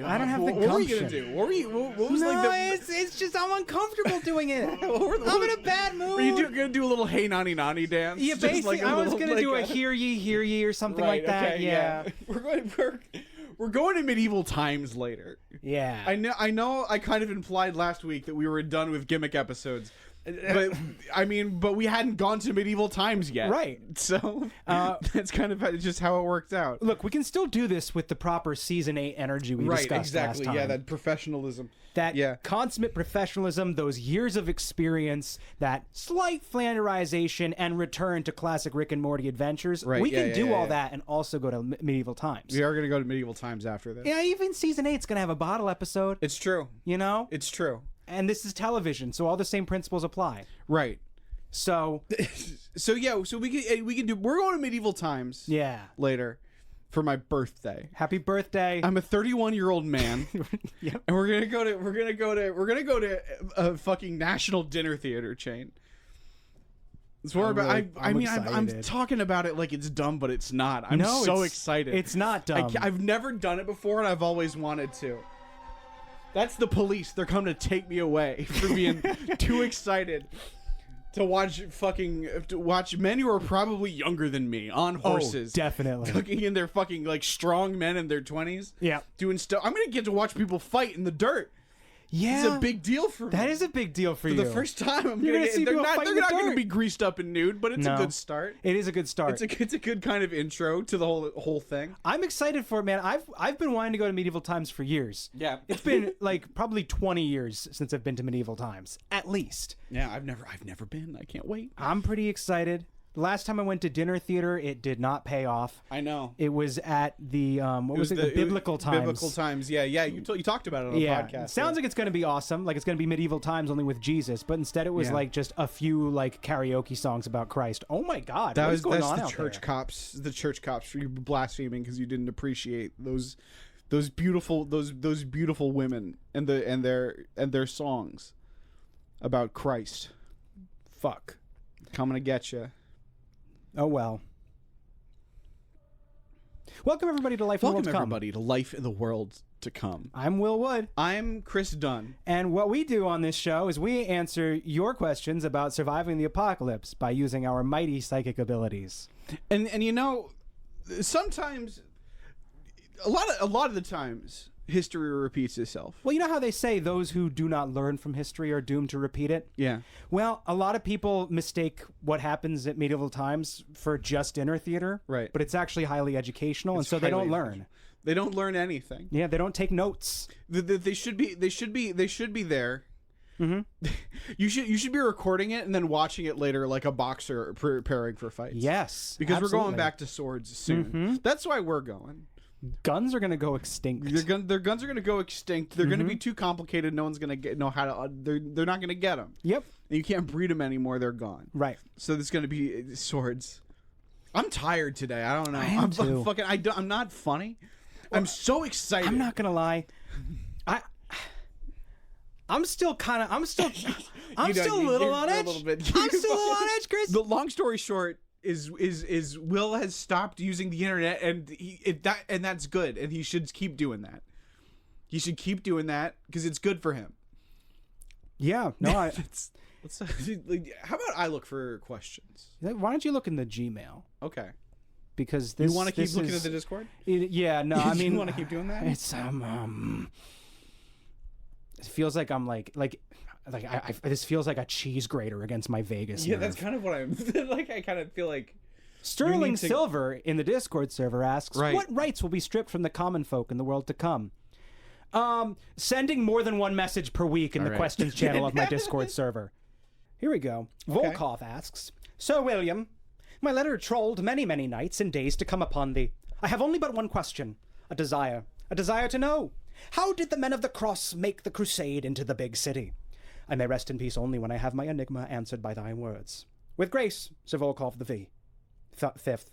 I don't have the What were you gumption. gonna do? What was No, like the... it's just I'm uncomfortable doing it. I'm in a bad mood. Were you gonna do a little hey nani nani dance? Yeah, Just basically, like a I was little, gonna do a like hear ye or something right, like that. okay, Yeah. We're going to medieval times later. Yeah. I know. I kind of implied last week that we were done with gimmick episodes, but but we hadn't gone to medieval times yet, Right. So that's kind of just how it worked out. Look, we can still do this with the proper season 8 energy we Right, discussed exactly. last time. Yeah, that professionalism. That consummate professionalism, those years of experience, that slight flanderization, and return to classic Rick and Morty adventures. Right, We can do all yeah. that and also go to medieval times. We are going to go to medieval times after this. Yeah, even season 8's going to have a bottle episode. It's true. You know? It's true. And this is television, so all the same principles apply. Right. So, so we can do. We're going to medieval times. yeah. Later, for my birthday. Happy birthday. I'm a 31-year-old man. Yep. And we're gonna go to a fucking national dinner theater chain. It's more about. I'm excited. talking about it like it's dumb, but it's not. I'm so excited. It's not dumb. I've never done it before, and I've always wanted to. That's the police. They're coming to take me away for being too excited to watch men who are probably younger than me on horses. Oh, definitely. Looking in their fucking like strong men in their 20s. Yeah. Doing stuff. I'm gonna get to watch people fight in the dirt. Yeah. It's a big deal for me. That is a big deal for you. For the first time, You're gonna see they're people not fight in the going to dirt. be greased up and nude, but it's a good start. It is a good start. It's a good kind of intro to the whole thing. I'm excited for it, man. I've been wanting to go to medieval times for years. Yeah. It's been like probably 20 years since I've been to medieval times, at least. Yeah, I've never been. I can't wait. I'm pretty excited. The last time I went to dinner theater, it did not pay off. I know. It was at the the biblical times. Biblical times. Yeah. You talked about it on the podcast. It sounds like it's going to be awesome. Like it's going to be medieval times only with Jesus, but instead it was like just a few like karaoke songs about Christ. Oh my God. That's the out church there? cops. The church cops for you blaspheming because you didn't appreciate those beautiful women and their songs about Christ. Fuck. Coming to get you. Oh well. Welcome everybody to Life in the World to Come. Welcome everybody to Life in the World to Come. I'm Will Wood. I'm Chris Dunn. And what we do on this show is we answer your questions about surviving the apocalypse by using our mighty psychic abilities. And you know, sometimes a lot of the times history repeats itself. Well, you know how they say those who do not learn from history are doomed to repeat it? Yeah. Well, a lot of people mistake what happens at medieval times for just dinner theater. Right. But it's actually highly educational, and so they don't learn. They don't learn anything. Yeah, they don't take notes. They should be there. Mm-hmm. You should be recording it and then watching it later like a boxer preparing for fights. Yes. Because absolutely. we're going back to swords soon. Mm-hmm. That's why we're going. Guns are going to go extinct. Their guns are going to go extinct. They're going to be too complicated. No one's going to know how to. They're not going to get them. Yep. And you can't breed them anymore. They're gone. Right. So there's going to be swords. I'm tired today. I don't know. I'm too. I'm not funny. Well, I'm so excited. I'm not going to lie. I'm still a little on edge. I'm still a little on edge, Chris. The long story short is Will has stopped using the internet, and that's good, and he should keep doing that. He should keep doing that because it's good for him. Yeah. No. How about I look for questions? Why don't you look in the Gmail? Okay. Because this, you want to keep looking at the Discord? Yeah. No. I mean, you want to keep doing that? It's it feels like I'm like this feels like a cheese grater against my Vegas nerve. That's kind of what I'm like. I kind of feel like Sterling Silver in the Discord server asks, what rights will be stripped from the common folk in the world to come? Sending more than one message per week in the questions channel of my Discord server. Here we go. Okay. Volkov asks, Sir William, my letter trolled many, many nights and days to come upon thee. I have only but one question, a desire to know. How did the men of the cross make the crusade into the big city? I may rest in peace only when I have my enigma answered by thy words. With grace, Sir Volkov the V. Fifth.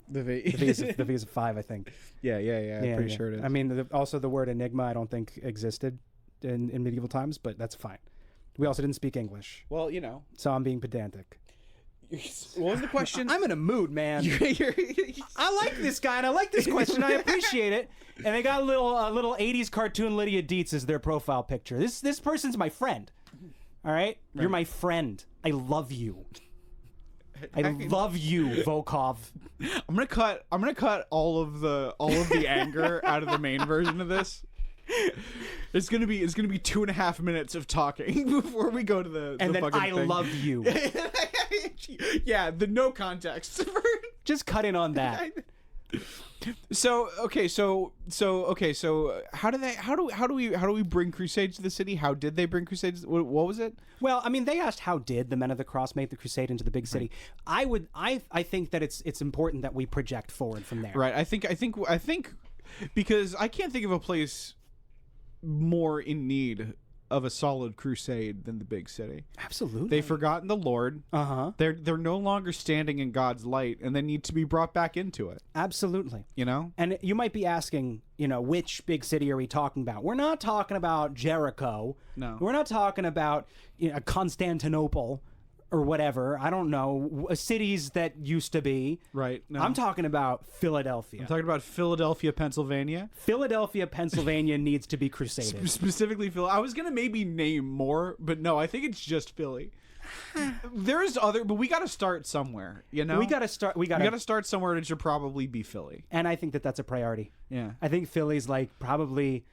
The V. The V is a 5, I think. Yeah, I'm pretty sure it is. I mean, also the word enigma I don't think existed in medieval times, but that's fine. We also didn't speak English. Well, you know. So I'm being pedantic. What was the question? I'm in a mood, man. I like this guy, and I like this question. I appreciate it. And they got a little 80s cartoon Lydia Dietz as their profile picture. This person's my friend. All right? You're my friend. I love you. I love you, Volkov. I'm gonna cut all of the anger out of the main version of this. It's gonna be 2.5 minutes of talking before we go to the then fucking I thing. love you. Yeah, the no context. Just cut in on that. So how do we bring Crusades to the city? How did they bring Crusades? What was it? Well, I mean, they asked how did the Men of the Cross make the crusade into the big city. Right. I think that it's important that we project forward from there. Right. I think because I can't think of a place more in need of a solid crusade than the big city. Absolutely. They've forgotten the Lord. Uh-huh. They're no longer standing in God's light, and they need to be brought back into it. Absolutely. You know? And you might be asking, which big city are we talking about? We're not talking about Jericho. No. We're not talking about Constantinople or whatever. I don't know. Cities that used to be. Right. No. I'm talking about Philadelphia. I'm talking about Philadelphia, Pennsylvania. Philadelphia, Pennsylvania needs to be crusaded. Specifically Philly. I was going to maybe name more, but no, I think it's just Philly. There's other, but we got to start somewhere, We got to start somewhere, and it should probably be Philly. And I think that that's a priority. Yeah. I think Philly's probably...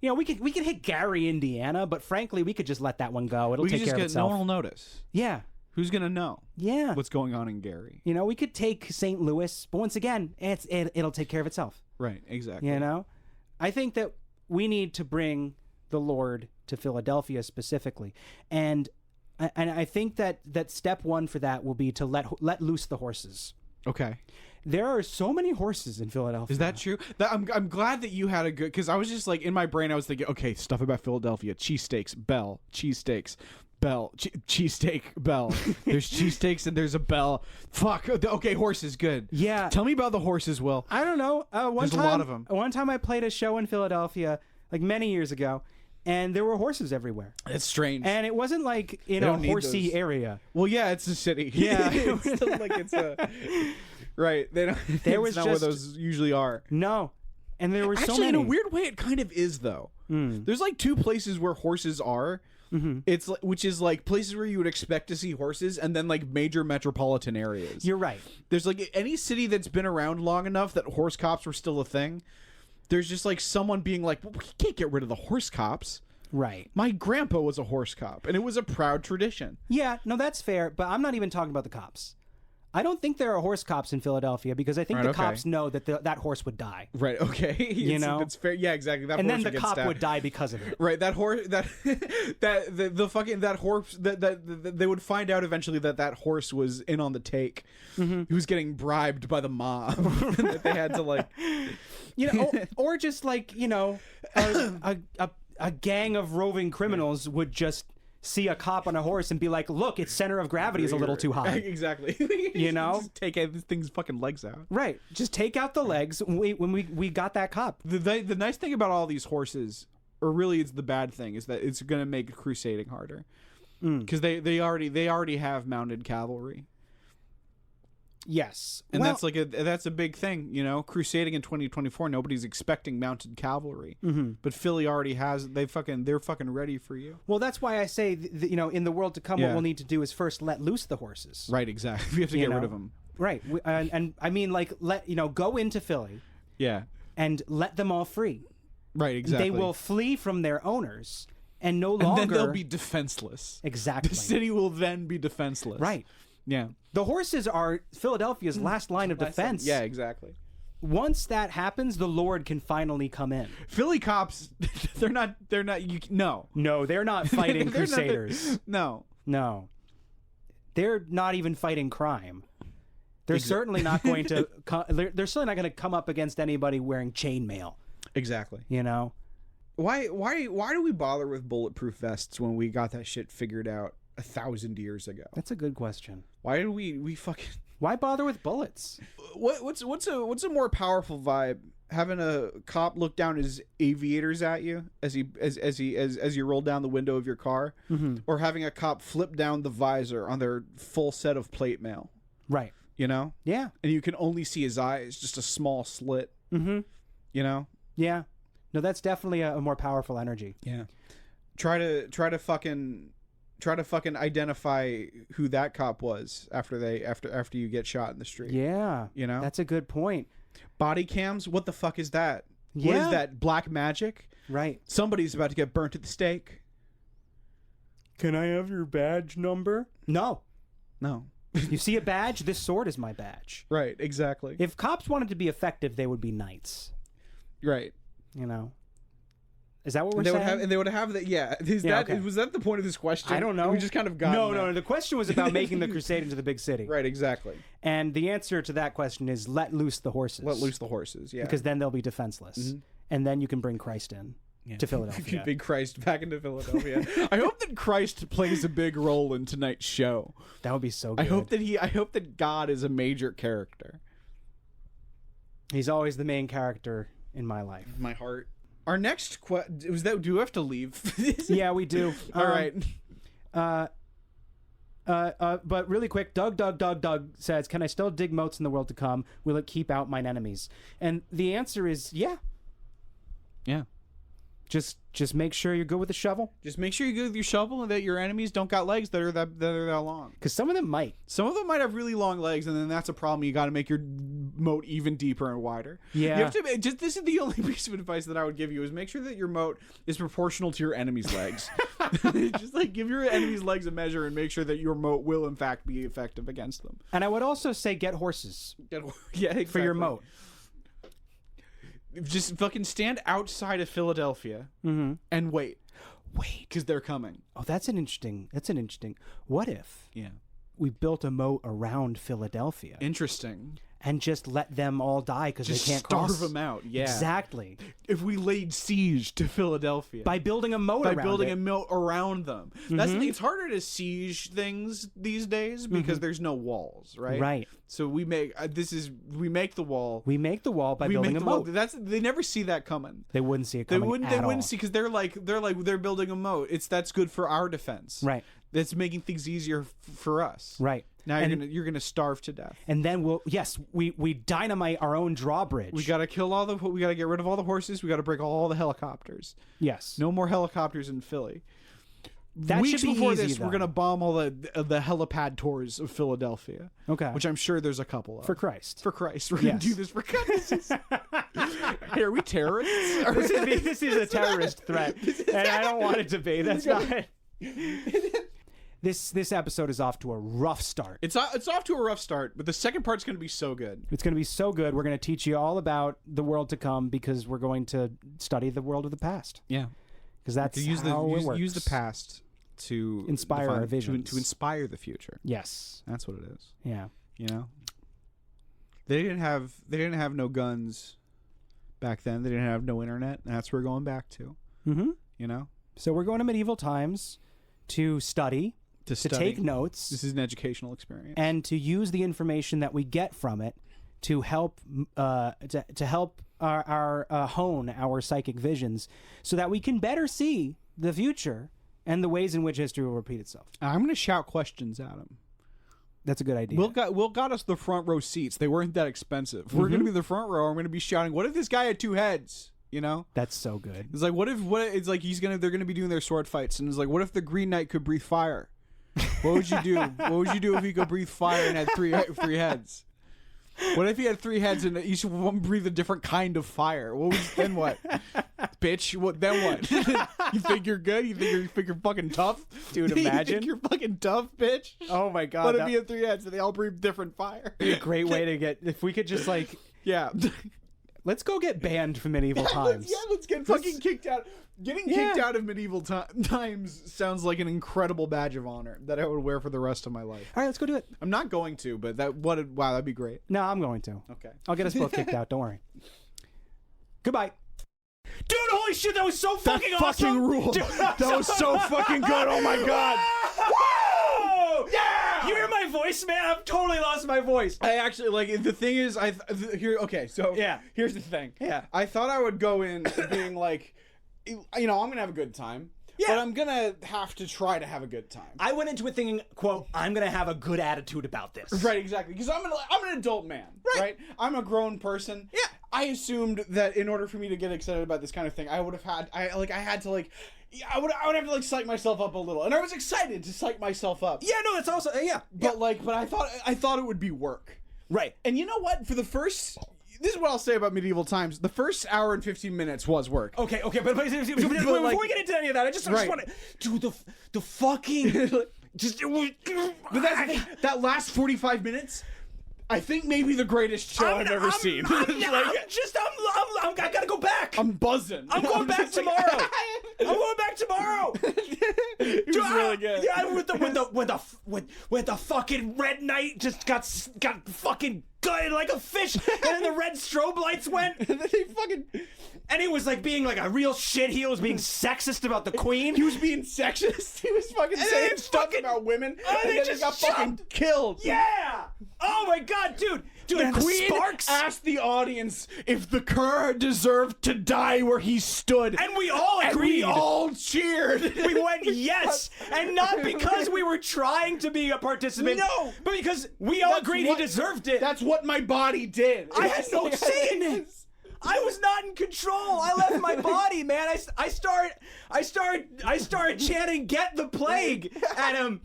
we could hit Gary, Indiana, but frankly, we could just let that one go. It'll take care of itself. No one will notice. Yeah. Who's going to know? Yeah. What's going on in Gary? We could take St. Louis, but once again, it'll take care of itself. Right, exactly. I think that we need to bring the Lord to Philadelphia specifically. And I think that step one for that will be to let loose the horses. Okay. There are so many horses in Philadelphia. Is that true? I'm glad that you had a good... Because I was just in my brain, I was thinking, okay, stuff about Philadelphia. Cheesesteaks, bell. Cheesesteaks, bell. Cheesesteak, bell. There's cheesesteaks and there's a bell. Fuck. Okay, horses, good. Yeah. Tell me about the horses, Will. I don't know. There's a lot of them. One time I played a show in Philadelphia, many years ago, and there were horses everywhere. It's strange. And it wasn't in a horsey area. Well, yeah, it's a city. Yeah. it's a... Right. They don't. There was not where those usually are. No. And there were Actually, so many. in a weird way, it kind of is though. There's two places where horses are. Mm-hmm. It's which is places where you would expect to see horses, and then major metropolitan areas. You're right. There's any city that's been around long enough that horse cops were still a thing. There's just someone being well, we can't get rid of the horse cops. Right. My grandpa was a horse cop, and it was a proud tradition. Yeah, no, that's fair, but I'm not even talking about the cops. I don't think there are horse cops in Philadelphia because I think the cops know that that horse would die. Right. Okay. It's fair. Yeah. Exactly. That and horse then the cop would die because of it. Right. That horse. That that horse. That they would find out eventually that horse was in on the take. Mm-hmm. He was getting bribed by the mob. That they had to or just a gang of roving criminals would just see a cop on a horse and be like, look, its center of gravity is a little too high. Exactly. Just take this thing's fucking legs out. Right. Just take out the legs when we got that cop. The nice thing about all these horses, or really it's the bad thing, is that it's going to make crusading harder. Because they already have mounted cavalry. Yes. And that's a big thing, crusading in 2024, nobody's expecting mounted cavalry. Mm-hmm. But Philly already has, they're fucking ready for you. Well, that's why I say in the world to come, what we'll need to do is first let loose the horses. Right, exactly. We have to get rid of them. Right. And I mean go into Philly. Yeah. And let them all free. Right, exactly. They will flee from their owners and no longer. And then they'll be defenseless. Exactly. The city will then be defenseless. Right. Yeah. The horses are Philadelphia's last line of defense. Yeah, exactly. Once that happens, the Lord can finally come in. Philly cops, they're not. No, they're not fighting crusaders. No. They're not even fighting crime. They're certainly not going to. They're certainly not going to come up against anybody wearing chainmail. Exactly. Why do we bother with bulletproof vests when we got that shit figured out 1,000 years ago? That's a good question. Why do we fucking? Why bother with bullets? What's a more powerful vibe a cop look down his aviators at you as you roll down the window of your car, or having a cop flip down the visor on their full set of plate mail. Right. You know? Yeah. And you can only see his eyes, just a small slit. You know? Yeah. No, that's definitely a more powerful energy. Yeah. Try to fucking identify who that cop was after you get shot in the street. Yeah. You know? That's a good point. Body cams, what the fuck is that? Yeah. What is that? Black magic? Right. Somebody's about to get burnt at the stake. Can I have your badge number? No. You see a badge? This sword is my badge. Right, exactly. If cops wanted to be effective, they would be knights. Right. You know? Is that what we're saying? They would have that, yeah. Was that the point of this question? I don't know. We just kind of got No. The question was about making the crusade into the big city. Right, exactly. And the answer to that question is let loose the horses. Let loose the horses, yeah. Because then they'll be defenseless. And then you can bring Christ in to Philadelphia. Big Christ back into Philadelphia. I hope that Christ plays a big role in tonight's show. That would be so good. I hope that God is a major character. He's always the main character in my life. My heart. Our next do we have to leave? Yeah, we do. All right. But really quick, Doug says, can I still dig moats in the world to come? Will it keep out mine enemies? And the answer is yeah. Yeah. Just make sure you're good with the shovel. Just make sure you're good with your shovel and that your enemies don't got legs that are that long. Because some of them might. Some of them might have really long legs, and then that's a problem. You got to make your moat even deeper and wider. Yeah. You have to. This is the only piece of advice that I would give you: is make sure that your moat is proportional to your enemy's legs. Just like give your enemy's legs a measure and make sure that your moat will in fact be effective against them. And I would also say get horses. Exactly. For your moat. Just fucking stand outside of Philadelphia and wait, because they're coming. Oh, that's an interesting. What if? Yeah. We built a moat around Philadelphia. Interesting. And just let them all die because they can't starve cross. them out. Yeah, exactly. If we laid siege to Philadelphia by building a moat around them, that's the thing. It's harder to siege things these days because there's no walls, right? Right. So we make the wall. We make the wall by building a moat. They never see that coming. They wouldn't see it coming. They wouldn't see because they're building a moat. That's good for our defense. Right. That's making things easier for us. Right. Now you're gonna starve to death. And then we dynamite our own drawbridge. We gotta we gotta get rid of all the horses. We gotta break all the helicopters. Yes. No more helicopters in Philly. That Weeks should be before easy, this, though. we're gonna bomb all the helipad tours of Philadelphia. Okay. Which I'm sure there's a couple of. For Christ. We're gonna do this for Christ. Hey, are we terrorists? This is a terrorist threat, and I don't want it to be. That's not. This episode is off to a rough start. It's off to a rough start, but the second part's going to be so good. It's going to be so good. We're going to teach you all about the world to come because we're going to study the world of the past. Yeah. Because that's how it works. Use the past to inspire our visions. To inspire the future. Yes. That's what it is. Yeah. You know? They didn't have no guns back then. They didn't have no internet, and that's where we're going back to. Mm-hmm. You know? So we're going to medieval times to study. To take notes. This is an educational experience. And to use the information that we get from it to help our hone our psychic visions so that we can better see the future and the ways in which history will repeat itself. I'm going to shout questions at him. That's a good idea. Will got us the front row seats. They weren't that expensive. We're going to be the front row. I'm going to be shouting, what if this guy had two heads? You know? That's so good. It's like, it's like they're going to be doing their sword fights. And it's like, what if the Green Knight could breathe fire? What would you do? What would you do if he could breathe fire and had three heads? What if he had three heads and each one breathed a different kind of fire? Then what? Bitch, then what? You think you're good? You think you're fucking tough? Dude, imagine. You think you're fucking tough, bitch? Oh my God. What if he had three heads and they all breathe different fire? Be a great way to get, if we could just like... Yeah. Let's go get banned from medieval times. Let's get fucking kicked out. Getting kicked out of medieval times sounds like an incredible badge of honor that I would wear for the rest of my life. All right, let's go do it. I'm not going to, but wow, that'd be great. No, I'm going to. Okay. I'll get us both kicked out. Don't worry. Goodbye. Dude, holy shit, that was so fucking awesome. Fucking rule. Dude, that was so fucking good. Oh my God. Whoa! Yeah! You hear my voice, man? I've totally lost my voice. I actually, like, the thing is, here's the thing. Yeah. I thought I would go in being like, you know, I'm going to have a good time. Yeah. But I'm going to have to try to have a good time. I went into it thinking, quote, I'm going to have a good attitude about this. Right, exactly. Because I'm an adult man, right? I'm a grown person. Yeah. I assumed that in order for me to get excited about this kind of thing, I would have I would have to, like, psych myself up a little. And I was excited to psych myself up. Yeah, no, that's also, yeah. But, but I thought it would be work. Right. And you know what? For the first... This is what I'll say about medieval times. The first hour and 15 minutes was work. Okay, but before we get into any of that, I just want to... Dude, the fucking... just... But that's the thing. That last 45 minutes... I think maybe the greatest show I've ever seen. I gotta go back. I'm buzzing. I'm going back tomorrow. I'm going back tomorrow. It was really good. Yeah, with the fucking Red Knight just got fucking gutted like a fish, and then the red strobe lights went, and then they fucking. And he was like being like a real shitheel. He was being sexist about the queen. He was being sexist. He was fucking saying stuff about women. And then they got fucking killed. Yeah. Oh my god, dude. The queen asked the audience if the cur deserved to die where he stood. And we all agreed. And we all cheered. We went yes. And not because we were trying to be a participant. No. But because we all agreed he deserved it. That's what my body did. I had no say in it. I was not in control. I left my body, man. I started chanting "Get the plague" at him.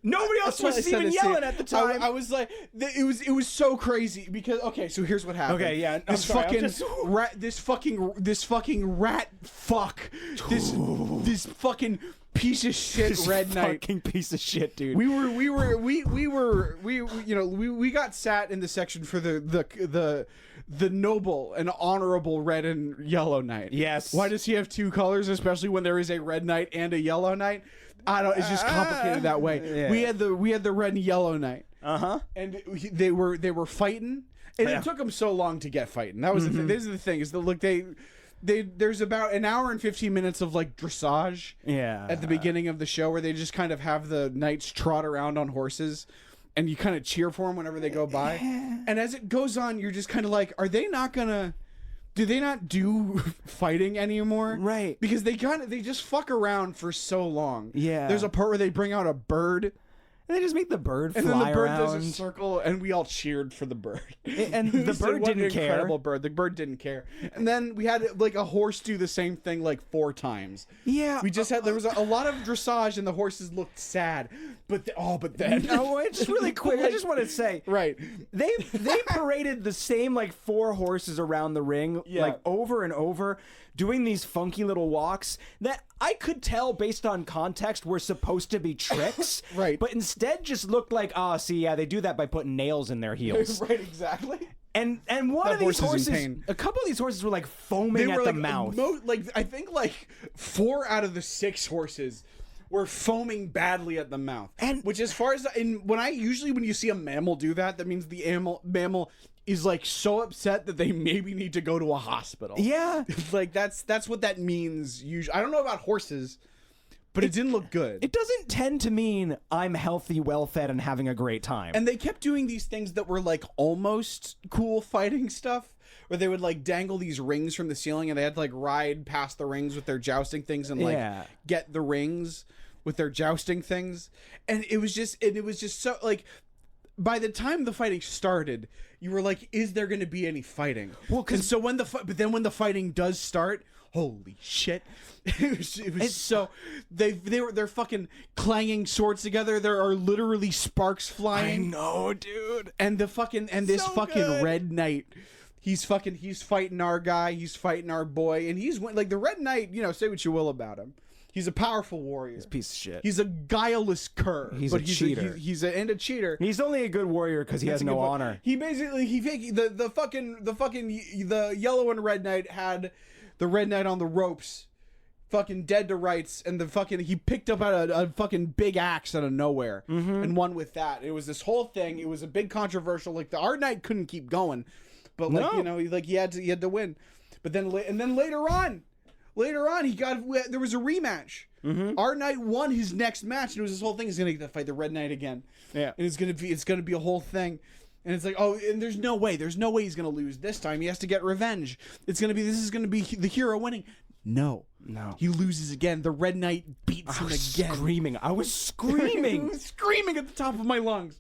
Nobody else was even yelling at the time. I was like, it was so crazy because so here's what happened. Okay, yeah, this fucking rat fuck, this fucking piece of shit Red Knight. Fucking piece of shit, dude. We got sat in the section for the noble and honorable red and yellow knight. Yes. Why does he have two colors, especially when there is a red knight and a yellow knight? I don't. It's just complicated that way. Yeah. We had the red and yellow knight. And they were fighting, and it took them so long to get fighting. That was the thing. This is the thing is that look there's about an hour and 15 minutes of like dressage. Yeah. At the beginning of the show, where they just kind of have the knights trot around on horses. And you kind of cheer for them whenever they go by. And as it goes on, you're just kind of like, are they not gonna... Do they not do fighting anymore? Right. Because they just fuck around for so long. Yeah. There's a part where they bring out a bird. And they just make the bird fly around. And then the bird around. does a circle, and we all cheered for the bird. And the bird didn't care. Incredible bird. The bird didn't care. And then we had like a horse do the same thing like 4 times. Yeah. We just had there was a lot of dressage, and the horses looked sad. But then no, just really quick. I just want to say, right? They paraded the same like 4 horses around the ring, like over and over, doing these funky little walks that I could tell based on context were supposed to be tricks, right? But instead just looked like, they do that by putting nails in their heels, right? Exactly. And one of these horses, a couple of these horses were like foaming at the mouth. I think like 4 out of the 6 horses were foaming badly at the mouth. And which, as far as when you see a mammal do that, that means the mammal is like so upset that they maybe need to go to a hospital. Yeah. Like that's what that means usually. I don't know about horses, but it didn't look good. It doesn't tend to mean I'm healthy, well-fed, and having a great time. And they kept doing these things that were like almost cool fighting stuff, where they would like dangle these rings from the ceiling, and they had to like ride past the rings with their jousting things and like get the rings with their jousting things. And it was just so like, by the time the fighting started, you were like, is there going to be any fighting? Well, because when the fighting does start, holy shit. It was so they're fucking clanging swords together. There are literally sparks flying. I know, dude. And this fucking Red Knight, he's fighting our guy, he's fighting our boy, and he's like the Red Knight, say what you will about him. He's a powerful warrior. He's a piece of shit. He's a guileless cur. He's a cheater. He's a cheater. He's only a good warrior because he has no honor. He basically the yellow and red knight had the red knight on the ropes, fucking dead to rights, and he picked up a fucking big axe out of nowhere and won with that. It was this whole thing. It was a big controversial. Like our knight couldn't keep going, but he had to win. But then later on, later on, there was a rematch. Our Knight won his next match, and it was this whole thing. He's gonna get to fight the Red Knight again. Yeah, and it's gonna be a whole thing. And it's like, oh, and there's no way he's gonna lose this time. He has to get revenge. This is gonna be the hero winning. No. He loses again. The Red Knight beats him again. I was screaming. Screaming at the top of my lungs.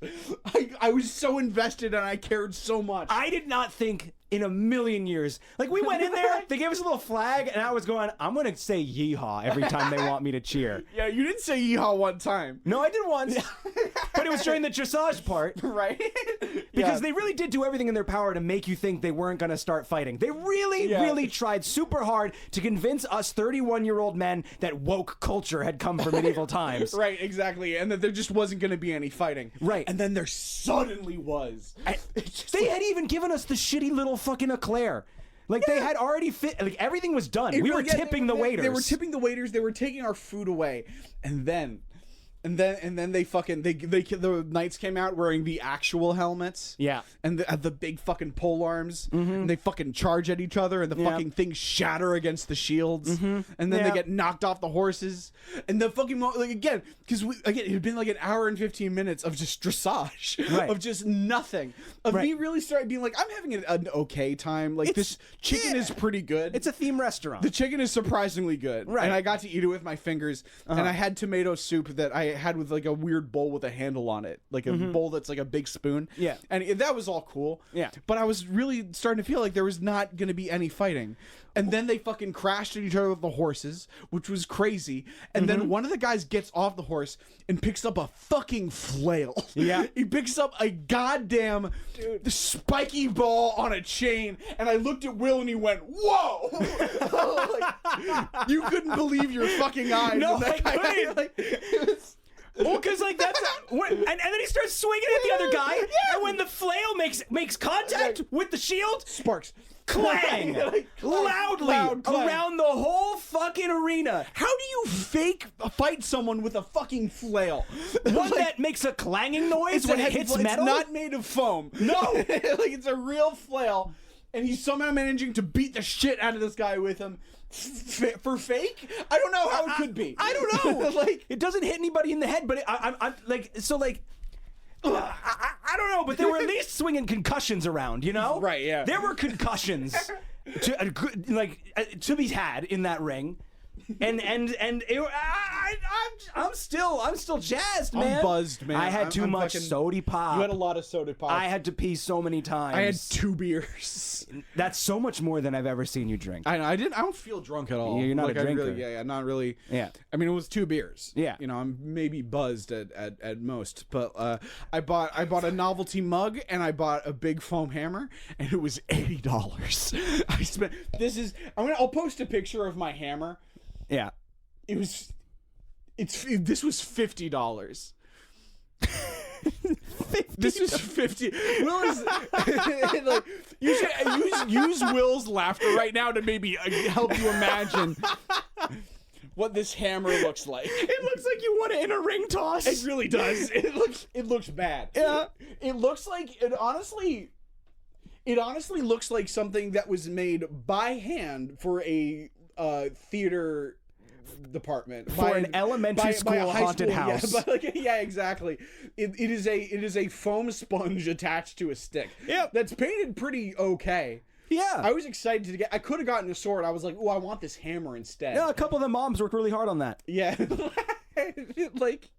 I was so invested and I cared so much. I did not think in a million years. Like, we went in there, they gave us a little flag, and I was going, I'm going to say yeehaw every time they want me to cheer. Yeah, you didn't say yeehaw one time. No, I did once. But it was during the dressage part. Right? Because they really did do everything in their power to make you think they weren't going to start fighting. They really tried super hard to convince us 31-year-old men that woke culture had come from medieval times. Right, exactly. And that there just wasn't going to be any fighting. Right. And then there suddenly was. They had even given us the shitty little fucking eclair. Like, they had already like, everything was done. We were tipping the waiters. They were tipping the waiters. They were taking our food away. And then the knights came out wearing the actual helmets. Yeah. And the big fucking pole arms. And they fucking charge at each other, and the fucking things shatter against the shields. And then they get knocked off the horses. And the fucking, like, again, because it had been like an hour and 15 minutes of just dressage. Right. Of just nothing. Of me really starting being like, I'm having an okay time. Like, this chicken is pretty good. It's a theme restaurant. The chicken is surprisingly good. Right. And I got to eat it with my fingers. And I had tomato soup that I had with like a weird bowl with a handle on it, like a bowl that's like a big spoon. Yeah. And that was all cool. Yeah. But I was really starting to feel like there was not going to be any fighting. And then they fucking crashed at each other with the horses, which was crazy. And then one of the guys gets off the horse and picks up a fucking flail. Yeah. He picks up a goddamn spiky ball on a chain. And I looked at Will and he went, whoa! Like, you couldn't believe your fucking eyes. No, that I couldn't. It was... Well, because like that's and then he starts swinging at the other guy, and when the flail makes contact with the shield, sparks, clang, loudly around the whole fucking arena. How do you fight someone with a fucking flail? One that makes a clanging noise when it hits metal? It's not made of foam. No, like it's a real flail, and he's somehow managing to beat the shit out of this guy with him. For fake? I don't know how it could be. I don't know. Like, it doesn't hit anybody in the head, but I'm like, so like, I don't know, but there were at least swinging concussions around, you know? Right, yeah. There were concussions to be had in that ring. And I'm still jazzed, man. I'm buzzed, man. I had too much soda pop. You had a lot of soda pop. I had to pee so many times. I had 2 beers. That's so much more than I've ever seen you drink. I don't feel drunk at all. You're not a drinker. Really, not really. Yeah. I mean, it was 2 beers. Yeah. You know, I'm maybe buzzed at most. But I bought a novelty mug and I bought a big foam hammer, and it was $80. I spent. I'll post a picture of my hammer. Yeah. This was $50. This was 50. Will is like, you should use Will's laughter right now to maybe help you imagine what this hammer looks like. It looks like you want it in a ring toss. It really does. It looks bad. Yeah. It looks like it honestly looks like something that was made by hand for a theater department for an elementary school haunted house. Yeah, exactly. It is a foam sponge attached to a stick. Yeah, that's painted pretty okay. Yeah, I was excited to get. I could have gotten a sword. I was like, oh, I want this hammer instead. Yeah, a couple of the moms worked really hard on that. Yeah, like.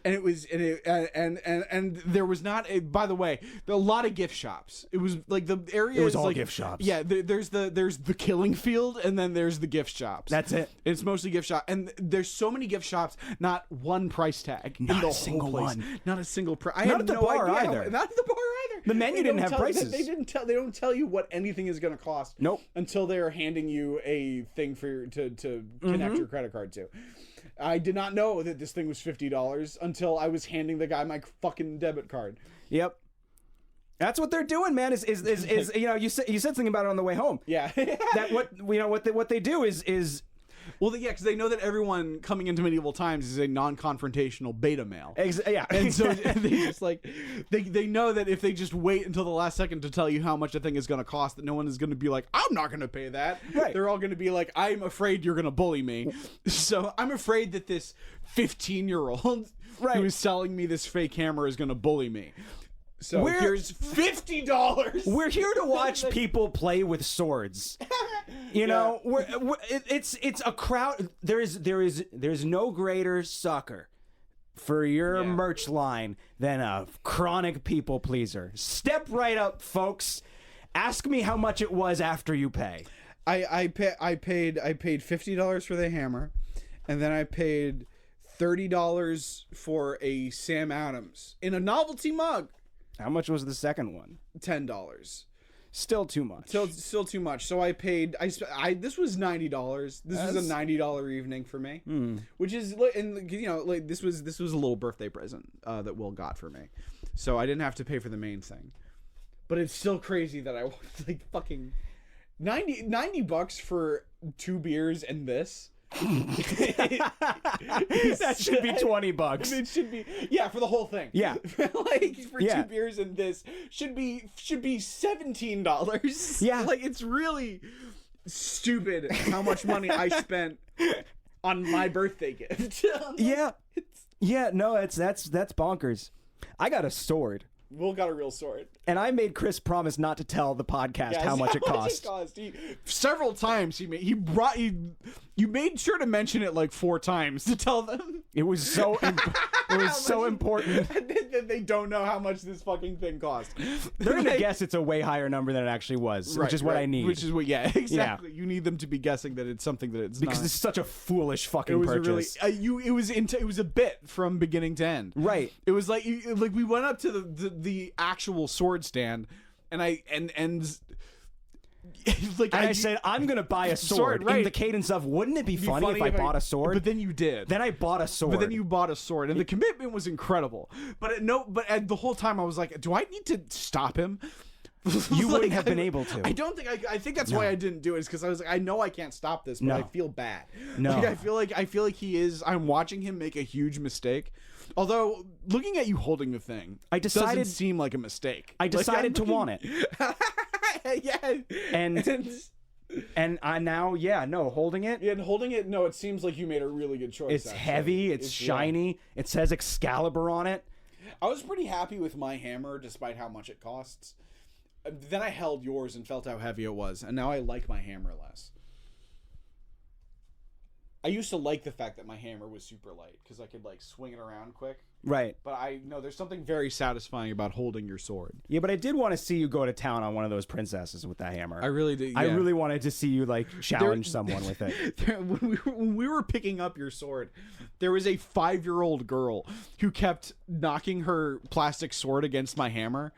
And it was, and there was not a. By the way, there were a lot of gift shops. It was like the area. It was all like, gift shops. Yeah, there's the killing field, and then there's the gift shops. That's it. It's mostly gift shop, and there's so many gift shops. Not one price tag. Not in the a single whole place. one. Not a single price. Not at the bar either. Not at the bar either. The menu didn't have prices. They didn't tell. They don't tell you what anything is going to cost. Nope. Until they're handing you a thing for to connect your credit card to. I did not know that this thing was $50 until I was handing the guy my fucking debit card. Yep. That's what they're doing, man. Is you know, you said something about it on the way home. Yeah. That what they do is Well, yeah, because they know that everyone coming into medieval times is a non-confrontational beta male. Yeah. And so they just like they know that if they just wait until the last second to tell you how much a thing is going to cost, that no one is going to be like, I'm not going to pay that. Right. They're all going to be like, I'm afraid you're going to bully me. So I'm afraid that this 15-year-old who is selling me this fake hammer is going to bully me. So here's $50. We're here to watch people play with swords. You know, it's a crowd. There's no greater sucker for your merch line than a chronic people pleaser. Step right up, folks. Ask me how much it was after you pay. I paid $50 for the hammer, and then I paid $30 for a Sam Adams in a novelty mug. How much was the second one? $10. Still too much. Still too much. So I paid. This was $90. This was a $90 evening for me, which is, and you know, like this was a little birthday present that Will got for me, so I didn't have to pay for the main thing. But it's still crazy that I like fucking $90 for 2 beers and this. That should be $20. It should be for the whole thing. Yeah, like for 2 beers and this should be $17. Yeah, like it's really stupid how much money I spent on my birthday gift. No, that's bonkers. I got a sword. Will got a real sword. And I made Chris promise not to tell the podcast how much it cost. Several times you made sure to mention it like 4 times to tell them. It was so important that they don't know how much this fucking thing cost. They're gonna guess it's a way higher number than it actually was, which is what I need. Which is what, exactly. Yeah. You need them to be guessing that it's something that it's because not. This is such a foolish fucking purchase. It was a bit from beginning to end. Right. It was like we went up to the actual sword stand, and I said, I'm going to buy a sword in the cadence of, wouldn't it be funny if I bought a sword? But then you did. Then I bought a sword. But then you bought a sword, and the commitment was incredible. But the whole time I was like, do I need to stop him? You wouldn't have been able to. I don't think I think that's why I didn't do it, is because I was like, I know I can't stop this, but I feel bad. No. Like, I feel like he is. I'm watching him make a huge mistake. Although looking at you holding the thing, doesn't seem like a mistake. I decided to want it. Yeah. And I now, holding it. Yeah, and holding it, no, it seems like you made a really good choice. It's heavy, it's shiny, it says Excalibur on it. I was pretty happy with my hammer, despite how much it costs. Then I held yours and felt how heavy it was, and now I like my hammer less. I used to like the fact that my hammer was super light, because I could, like, swing it around quick. Right. But there's something very satisfying about holding your sword. Yeah, but I did want to see you go to town on one of those princesses with that hammer. I really did. Yeah. I really wanted to see you, like, challenge someone with it. When we were picking up your sword, there was a 5-year-old girl who kept knocking her plastic sword against my hammer.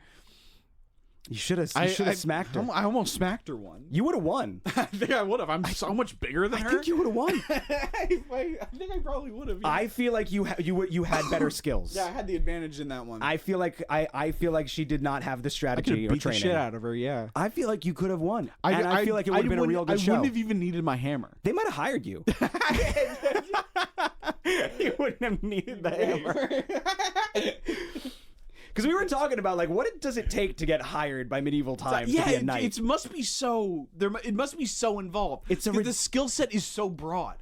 You should have smacked her. I almost smacked her one. You would have won. I think I would have. I'm so much bigger than her. I think you would have won. I think I probably would have. Yeah. I feel like you had better skills. Yeah, I had the advantage in that one. I feel like she did not have the strategy or beat training. The shit out of her. Yeah. I feel like you could have won. I feel like it would have been a real good show. I wouldn't have even needed my hammer. They might have hired you. You wouldn't have needed the hammer. Because we were talking about, like, what does it take to get hired by medieval times to be a knight? It must be so involved. The skill set is so broad.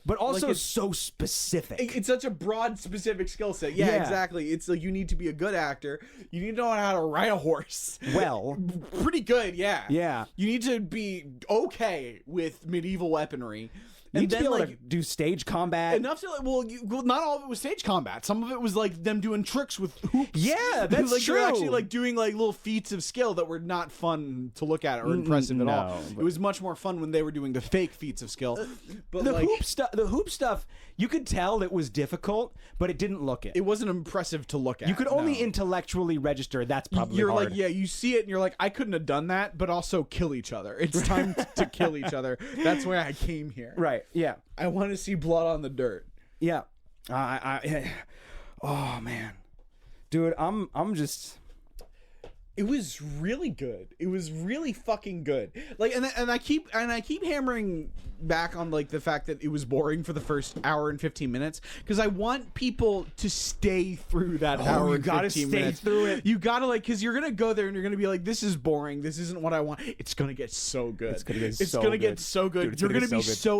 But also so specific. It's such a broad, specific skill set. Yeah, exactly. It's like you need to be a good actor. You need to know how to ride a horse. Well. Pretty good, yeah. Yeah. You need to be okay with medieval weaponry. You need to be able to do stage combat. Enough to, well, not all of it was stage combat. Some of it was like them doing tricks with hoops. Yeah, that's like, true. They're actually like doing like little feats of skill that were not fun to look at or impressive at all. It was much more fun when they were doing the fake feats of skill. But the hoop stuff, you could tell it was difficult, but it didn't look it. It wasn't impressive to look at. You could only intellectually register. That's probably you're hard. Like, yeah, you see it and you're like, I couldn't have done that, but also kill each other. It's time to kill each other. That's why I came here. Right. Yeah. I want to see blood on the dirt. Yeah. Oh man, dude, I'm just. It was really good. It was really fucking good. Like, and I keep hammering back on like the fact that it was boring for the first hour and 15 minutes because I want people to stay through that hour and 15 minutes. Through it. You gotta like, because you're gonna go there and you're gonna be like, this is boring. This isn't what I want. It's gonna get so good. It's gonna get so good. Dude,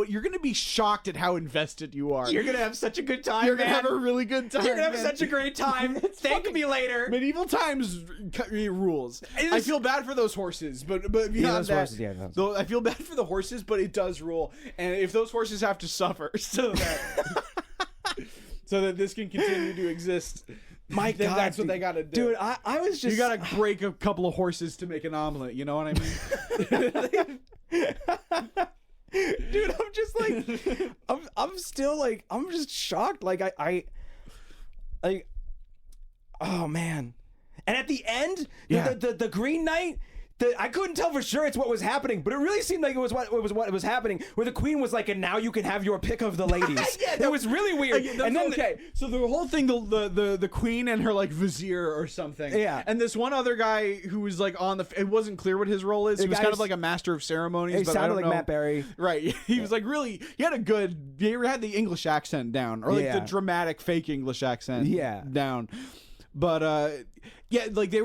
you're gonna be shocked at how invested you are. You're gonna have such a good time. You're gonna have a really good time. You're gonna have such a great time. Thank me later. Medieval times rules. I feel bad for those horses, but beyond that, though, I feel bad for the horses, but it does rule. And if those horses have to suffer so that this can continue to exist, my God, that's what they gotta do. Dude, I was just... You gotta break a couple of horses to make an omelet, you know what I mean? Dude, I'm just like... I'm still like... I'm just shocked. Like, oh, man. And at the end, the Green Knight... I couldn't tell for sure it's what was happening, but it really seemed like it was what was happening. Where the queen was like, "And now you can have your pick of the ladies." It was really weird. And then so the whole thing, the queen and her like vizier or something. Yeah. And this one other guy who was like on it wasn't clear what his role is. He was kind of like a master of ceremonies. He sounded like Matt Berry. Right. He was like really. He had the English accent down, or like the dramatic fake English accent. Down. But like they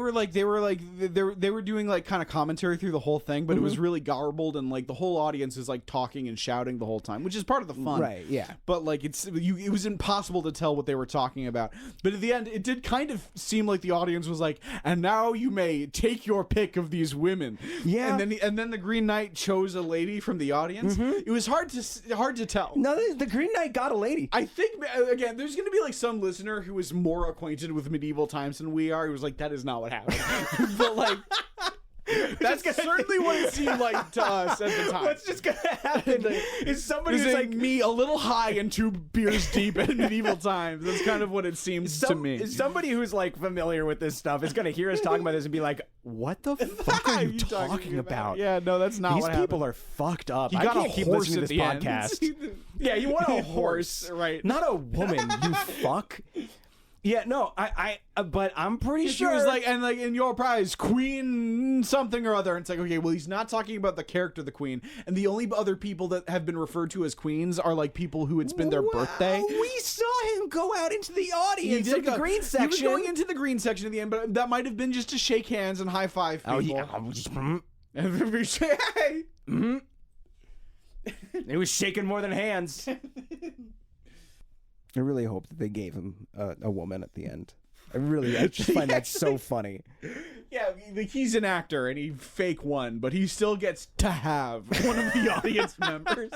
were doing like kind of commentary through the whole thing, but it was really garbled, and like the whole audience is like talking and shouting the whole time, which is part of the fun, right? Yeah. But like it was impossible to tell what they were talking about. But at the end, it did kind of seem like the audience was like, "And now you may take your pick of these women." Yeah. And then the Green Knight chose a lady from the audience. It was hard to tell. No, the Green Knight got a lady. I think again, there's going to be like some listener who is more acquainted with medieval times than we are. Who was like, that is not what happened. But like, that's certainly what it seemed like to us at the time. What's just gonna happen is somebody who's like me, a little high and 2 beers deep in medieval times. That's kind of what it seems to me. Somebody who's like familiar with this stuff is gonna hear us talking about this and be like, "What the fuck are you talking about?" Yeah, no, that's not These what people happened. are fucked up. You I got can't a keep horse listening to at this the podcast. end. Yeah, you want a horse, right? Not a woman. You fuck. Yeah, no, but I'm pretty sure. He was like, and like in your prize, Queen something or other. And it's like, okay, well, he's not talking about the character, the Queen, and the only other people that have been referred to as queens are like people who it's been their birthday. We saw him go out into the audience, like the green section. He was going into the green section at the end, but that might have been just to shake hands and high five people. Hey. He was shaking more than hands. I really hope that they gave him a woman at the end. I just find that so funny. Yeah, he's an actor and he fake won, but he still gets to have one of the audience members.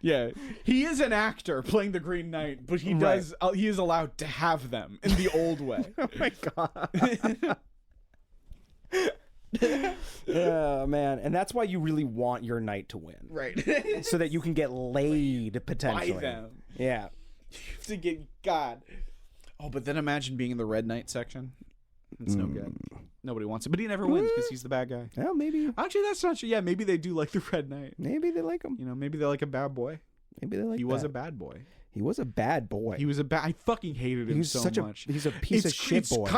Yeah, he is an actor playing the Green Knight, but he does. He is allowed to have them in the old way. Oh my god. Oh man, and that's why you really want your knight to win, right? So that you can get laid potentially. By them. Yeah. You have to get God. Oh, but then imagine being in the Red Knight section. It's no good. Nobody wants it, but he never wins because he's the bad guy. Well, maybe. Actually, that's not true. Yeah, maybe they do like the Red Knight. Maybe they like him. You know, maybe they like a bad boy. Maybe they like. He was a bad boy. He was a bad boy. He was a bad. I fucking hated him so much. He's a piece of shit boy.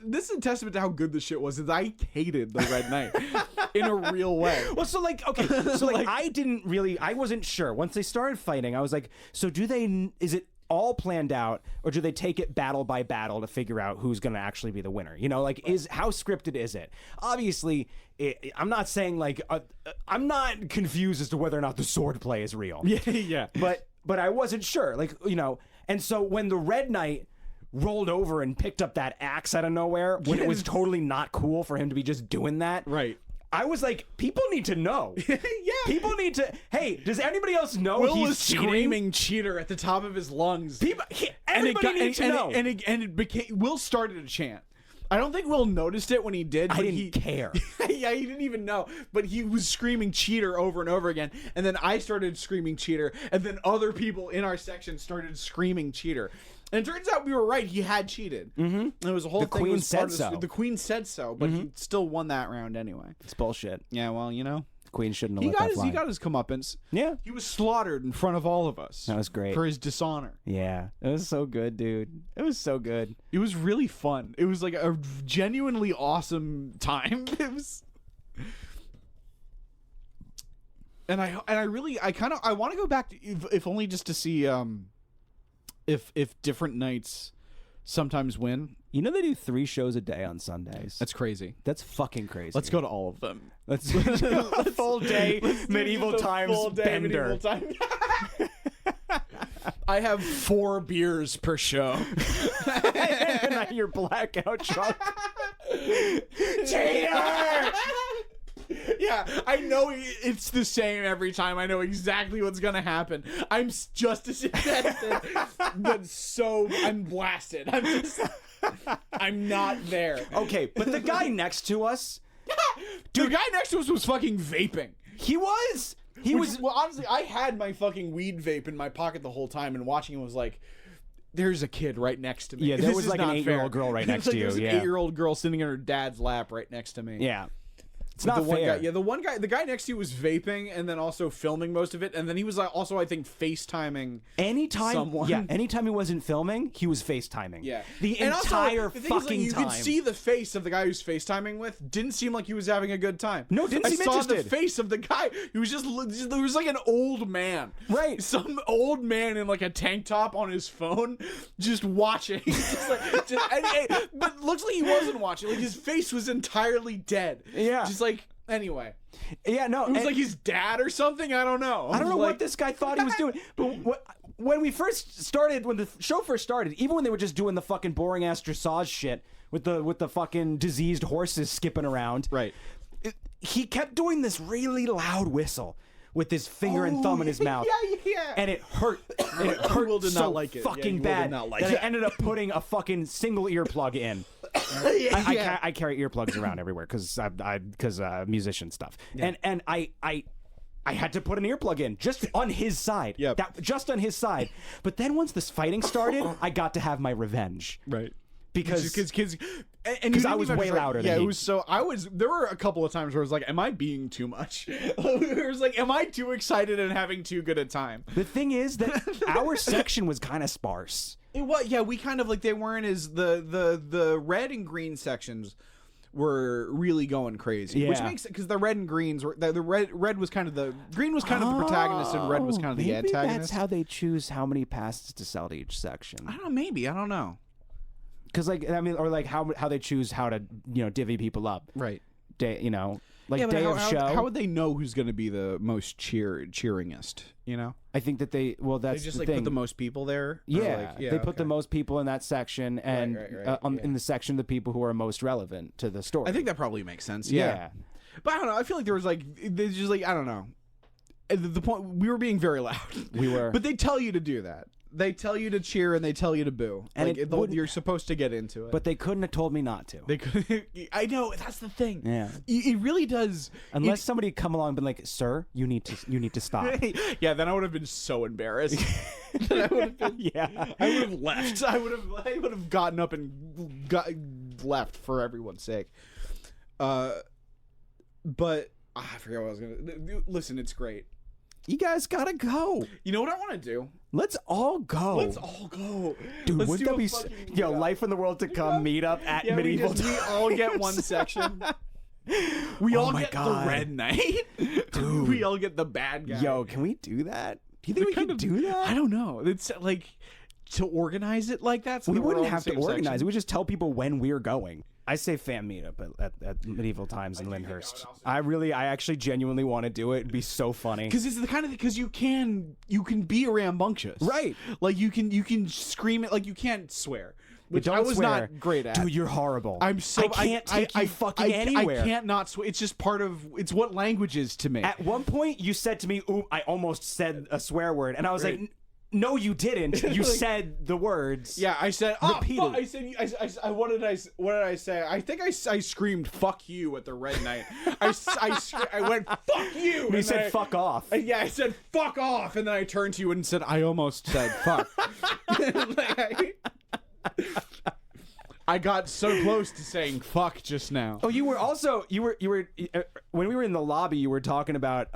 This is a testament to how good the shit was. Is I hated the Red Knight in a real way. Well, so like, okay, so like, I wasn't sure. Once they started fighting, I was like, so is it all planned out, or do they take it battle by battle to figure out who's going to actually be the winner? You know, like, how scripted is it? Obviously, I'm not saying like, I'm not confused as to whether or not the sword play is real. Yeah. But I wasn't sure, like, you know, and so when the Red Knight rolled over and picked up that axe out of nowhere, when it was totally not cool for him to be just doing that, right? I was like, people need to know. Yeah. People need to. Hey, does anybody else know Will he's was screaming cheater at the top of his lungs? Everybody needs to know. And it became. Will started a chant. I don't think Will noticed it when he did. I didn't care. Yeah, he didn't even know. But he was screaming cheater over and over again. And then I started screaming cheater. And then other people in our section started screaming cheater. And it turns out we were right. He had cheated. Mm-hmm. And it was a whole thing. Queen said so. The Queen said so, but he still won that round anyway. It's bullshit. Yeah, well, you know. Queen shouldn't have let that fly. He got his comeuppance. Yeah. He was slaughtered in front of all of us. That was great. For his dishonor. Yeah. It was so good, dude. It was so good. It was really fun. It was like a genuinely awesome time. It was... And I want to go back to, if only just to see if different nights sometimes win. You know they do 3 shows a day on Sundays. That's crazy. That's fucking crazy. Let's go to all of them. Let's a full day medieval times bender. Medieval time. I have 4 beers per show. And I hear blackout drunk. Cheater! Yeah, I know it's the same every time. I know exactly what's gonna happen. I'm just as invested, but I'm blasted. I'm not there. Okay, but the guy next to us, dude, the guy next to us was fucking vaping. He was. Well, honestly, I had my fucking weed vape in my pocket the whole time, and watching him was like, there's a kid right next to me. Yeah, there was like an 8-year-old girl right next to you. There's an 8-year-old girl sitting in her dad's lap right next to me. Yeah. It's not fair. The guy next to you was vaping and then also filming most of it, and then he was also, I think, FaceTiming someone. Yeah, anytime he wasn't filming, he was FaceTiming. Yeah. The entire fucking you time. could see the face of the guy who's FaceTiming with. Didn't seem like he was having a good time. No, didn't seem interested. I saw the face of the guy. He was there was like an old man. Right. Some old man in like a tank top on his phone just watching. But looks like he wasn't watching. Like his face was entirely dead. Yeah. Just like, anyway. Yeah, no. It was like his dad or something. I don't know. I don't know what this guy thought he was doing. But when we first started, when the show first started, even when they were just doing the fucking boring ass dressage shit with the fucking diseased horses skipping around, right? He kept doing this really loud whistle with his finger and thumb in his mouth. Yeah. And it hurt. And it hurt Will did so not like it. fucking bad that I ended up putting a fucking single earplug in. I carry earplugs around everywhere because musician stuff. Yeah. And I had to put an earplug in just on his side. Yeah. Just on his side. But then once this fighting started, I got to have my revenge. Right. Because I was way louder than he. Yeah, it was so there were a couple of times where I was like, am I being too much? It was like, am I too excited and having too good a time? The thing is that our section was kind of sparse. It was, yeah, we kind of like, they weren't as the red and green sections were really going crazy, which makes it, because the red and greens were the red was kind of the green was kind of the protagonist and red was kind of the antagonist. That's how they choose how many passes to sell to each section. I don't know, maybe, I don't know. Because or how they choose how to divvy people up, right? Day day of show. How would they know who's going to be the most cheeringest? I think that they that's just the thing. Put the most people there. They put the most people in that section, and in the section the people who are most relevant to the story. I think that probably makes sense. Yeah. But I don't know. I feel like there was there's just I don't know. At the point we were being very loud. We were, but they tell you to do that. They tell you to cheer and they tell you to boo. And you're supposed to get into it. But they couldn't have told me not to. They could. I know, that's the thing. Yeah, it really does. Unless somebody come along and been like, "Sir, you need to stop." Yeah, then I would have been so embarrassed. I would have left. I would have gotten up and left for everyone's sake. But I forget what I was gonna. Listen, it's great. You guys gotta go. You know what I want to do? Let's all go. Dude, wouldn't that be Life in the World to Come meetup at medieval times? We all get one section. We all get the red knight. Dude. We all get the bad guy. Yo, can we do that? Do you think we can do that? I don't know. It's like to organize it like that. So we wouldn't have to organize it. We just tell people when we're going. I say fan meetup at medieval times in Lyndhurst. I actually genuinely want to do it. It'd be so funny. Because it's the kind of because you can be rambunctious, right? Like you can scream it, like you can't swear, which I was not great at. Dude, you're horrible. I can't take you fucking anywhere. I can't not swear. It's just it's what language is to me. At one point, you said to me, "Ooh, I almost said a swear word," and I was like. No, you didn't. You said the words. Yeah, I said. Repeatedly. What did I say? I think I screamed "fuck you" at the Red Knight. I went "fuck you." And you said "fuck off." Yeah, I said "fuck off," and then I turned to you and said, "I almost said fuck." I got so close to saying fuck just now. Oh, you were when we were in the lobby, you were talking about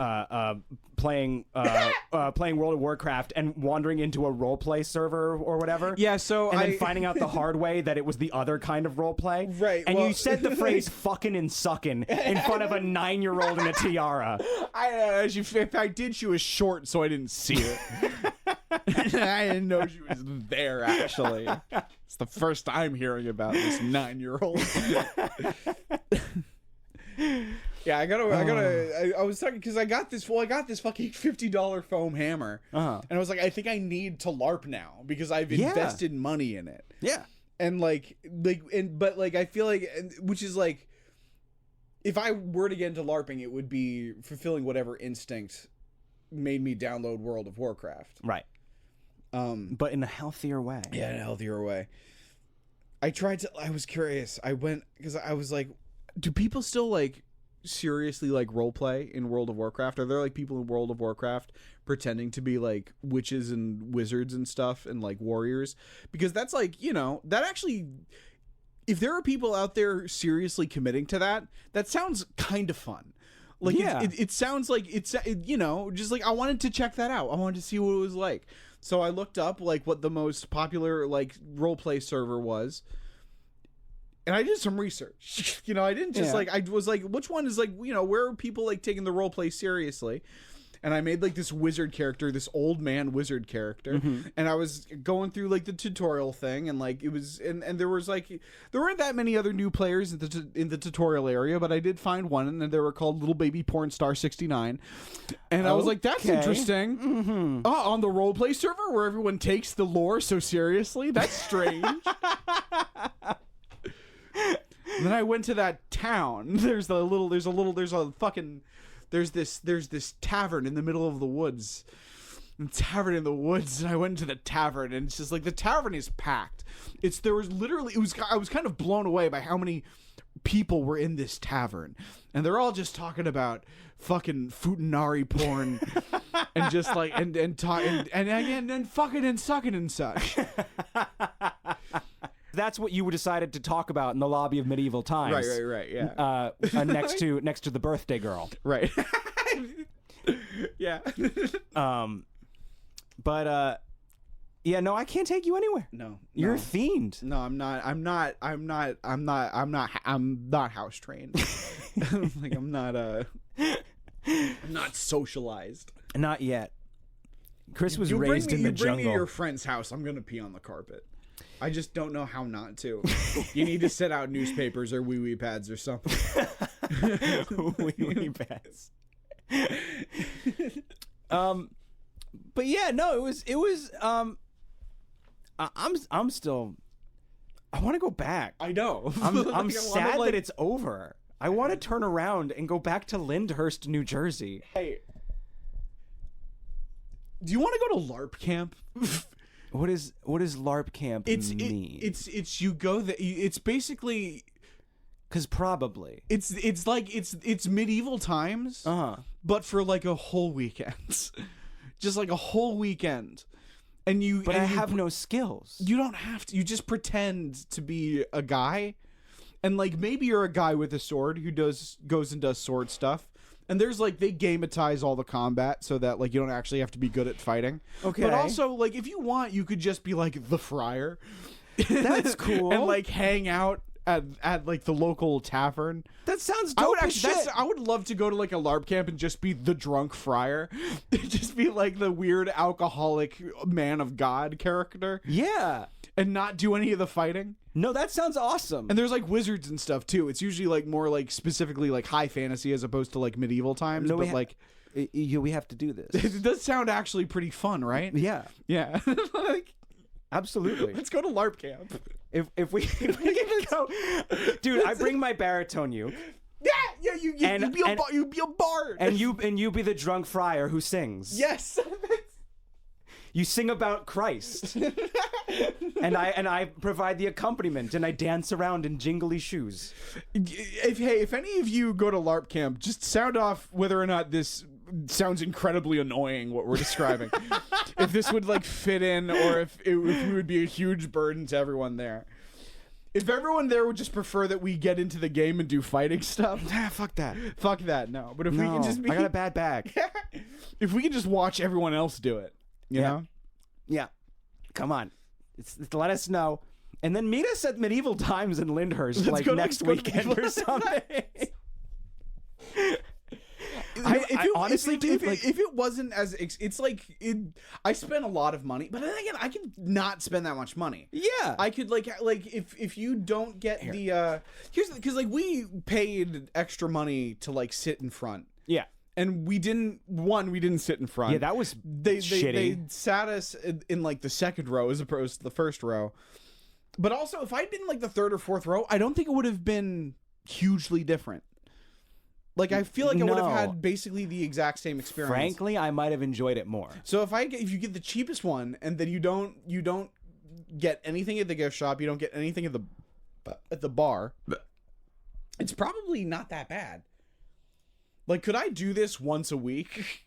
playing World of Warcraft and wandering into a roleplay server or whatever. Yeah, so and then finding out the hard way that it was the other kind of roleplay. Right. And you said the phrase "fucking and sucking" in front of a 9-year-old in a tiara. If I did, she was short, so I didn't see it. I didn't know she was there, actually. It's the first I'm hearing about this 9-year-old. Yeah, I was talking because I got this fucking $50 foam hammer. And I was like, I think I need to LARP now because I've invested money in it. Yeah. And but I feel like, which is like, if I were to get into LARPing, it would be fulfilling whatever instinct made me download World of Warcraft. Right. But in a healthier way. Yeah, in a healthier way. I was curious. I went, because I was like, do people still like seriously like role play in World of Warcraft? Are there like people in World of Warcraft pretending to be like witches and wizards and stuff and like warriors? Because that's like, that actually, if there are people out there seriously committing to that, that sounds kind of fun. Like, yeah. It sounds like just like I wanted to check that out. I wanted to see what it was like. So I looked up like what the most popular like roleplay server was, and I did some research. I didn't just I was like, which one is like, where are people like taking the roleplay seriously? And I made like this wizard character, this old man wizard character, and I was going through like the tutorial thing, and like it was, and there was like, there weren't that many other new players in the tutorial area, but I did find one, and they were called Little Baby Porn Star 69, and I was like, that's interesting. On the roleplay server where everyone takes the lore so seriously, that's strange. And then I went to that town. There's this tavern in the middle of the woods. And I went into the tavern, and it's just like the tavern is packed. I was kind of blown away by how many people were in this tavern, and they're all just talking about fucking futanari porn and just like and fucking and sucking and such. That's what you decided to talk about in the lobby of medieval times. Right. Yeah. Next to the birthday girl. Right. Yeah. But yeah, no, I can't take you anywhere. No. You're a fiend. No, I'm not house trained. Like I'm not socialized. Not yet. Chris was raised in the jungle. You bring me to your friend's house, I'm going to pee on the carpet. I just don't know how not to. You need to set out newspapers or wee-wee pads or something. Wee-wee pads. But yeah, no, it was I'm still, I want to go back. I know. I'm sad that it's over. I want to turn around and go back to Lyndhurst, New Jersey. Hey, do you want to go to LARP camp? What is LARP camp mean? It's you go there. It's basically, because probably it's medieval times, but for like a whole weekend, just like a whole weekend, and you. But I have no skills. You don't have to. You just pretend to be a guy, and like maybe you're a guy with a sword who goes and does sword stuff. And there's like, they gametize all the combat so that like you don't actually have to be good at fighting. Okay. But also like if you want, you could just be like the friar. That's cool. And like hang out at like the local tavern. That sounds dope. I would love to go to like a LARP camp and just be the drunk friar. Just be like the weird alcoholic man of God character. Yeah. And not do any of the fighting. No, that sounds awesome. And there's like wizards and stuff too. It's usually like more like specifically like high fantasy as opposed to like medieval times. No, but we have to do this. It does sound actually pretty fun, right? Yeah. Yeah. Like, absolutely. Let's go to LARP camp. If we can go, dude, I bring my baritone. You be a bard, and you be the drunk friar who sings. Yes. You sing about Christ, and I provide the accompaniment, and I dance around in jingly shoes. If any of you go to LARP camp, just sound off whether or not this sounds incredibly annoying what we're describing. If this would like fit in, or if we would be a huge burden to everyone there. If everyone there would just prefer that we get into the game and do fighting stuff. Nah, fuck that. Fuck that, no. But if we can just be... I got a bad bag. If we can just watch everyone else do it, you know? Yeah. Come on. Let us know. And then meet us at Medieval Times in Lyndhurst next weekend or something. Honestly, if it wasn't as it's like I spent a lot of money, but then again, I could not spend that much money. Yeah, I could like if you don't get the because like we paid extra money to like sit in front. Yeah. And we didn't sit in front. Yeah, that was shitty. They sat us in like the second row as opposed to the first row. But also, if I'd been like the third or fourth row, I don't think it would have been hugely different. Like, I feel like I would have had basically the exact same experience. Frankly, I might have enjoyed it more. So if you get the cheapest one and then you don't get anything at the gift shop, you don't get anything at the bar, it's probably not that bad. Like, could I do this once a week?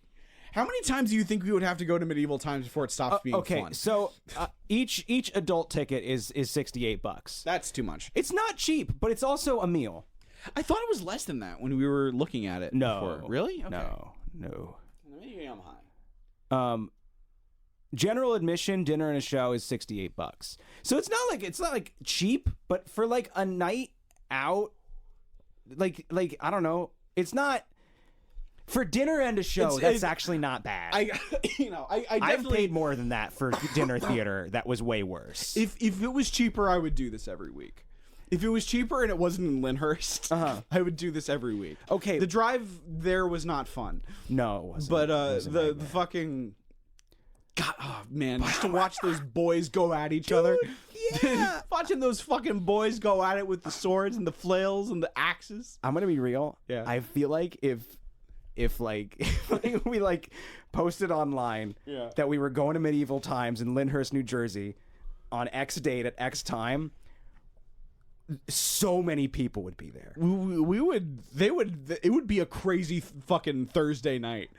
How many times do you think we would have to go to Medieval Times before it stops being fun? Okay, so each adult ticket is $68. That's too much. It's not cheap, but it's also a meal. I thought it was less than that when we were looking at it. No, before. Really? Okay. No. Maybe I'm high. General admission, dinner and a show is $68. So it's not like cheap, but for like a night out, like I don't know, it's not. For dinner and a show, that's actually not bad. I I've paid more than that for dinner theater. That was way worse. If it was cheaper, I would do this every week. If it was cheaper and it wasn't in Lyndhurst, I would do this every week. Okay. The drive there was not fun. No, it wasn't. But the fucking... God, oh man, just to watch those boys go at each other. Yeah. Watching those fucking boys go at it with the swords and the flails and the axes. I'm going to be real. Yeah. I feel like if we like posted online that we were going to Medieval Times in Lyndhurst, New Jersey on X date at X time, so many people would be there. It would be a crazy fucking Thursday night.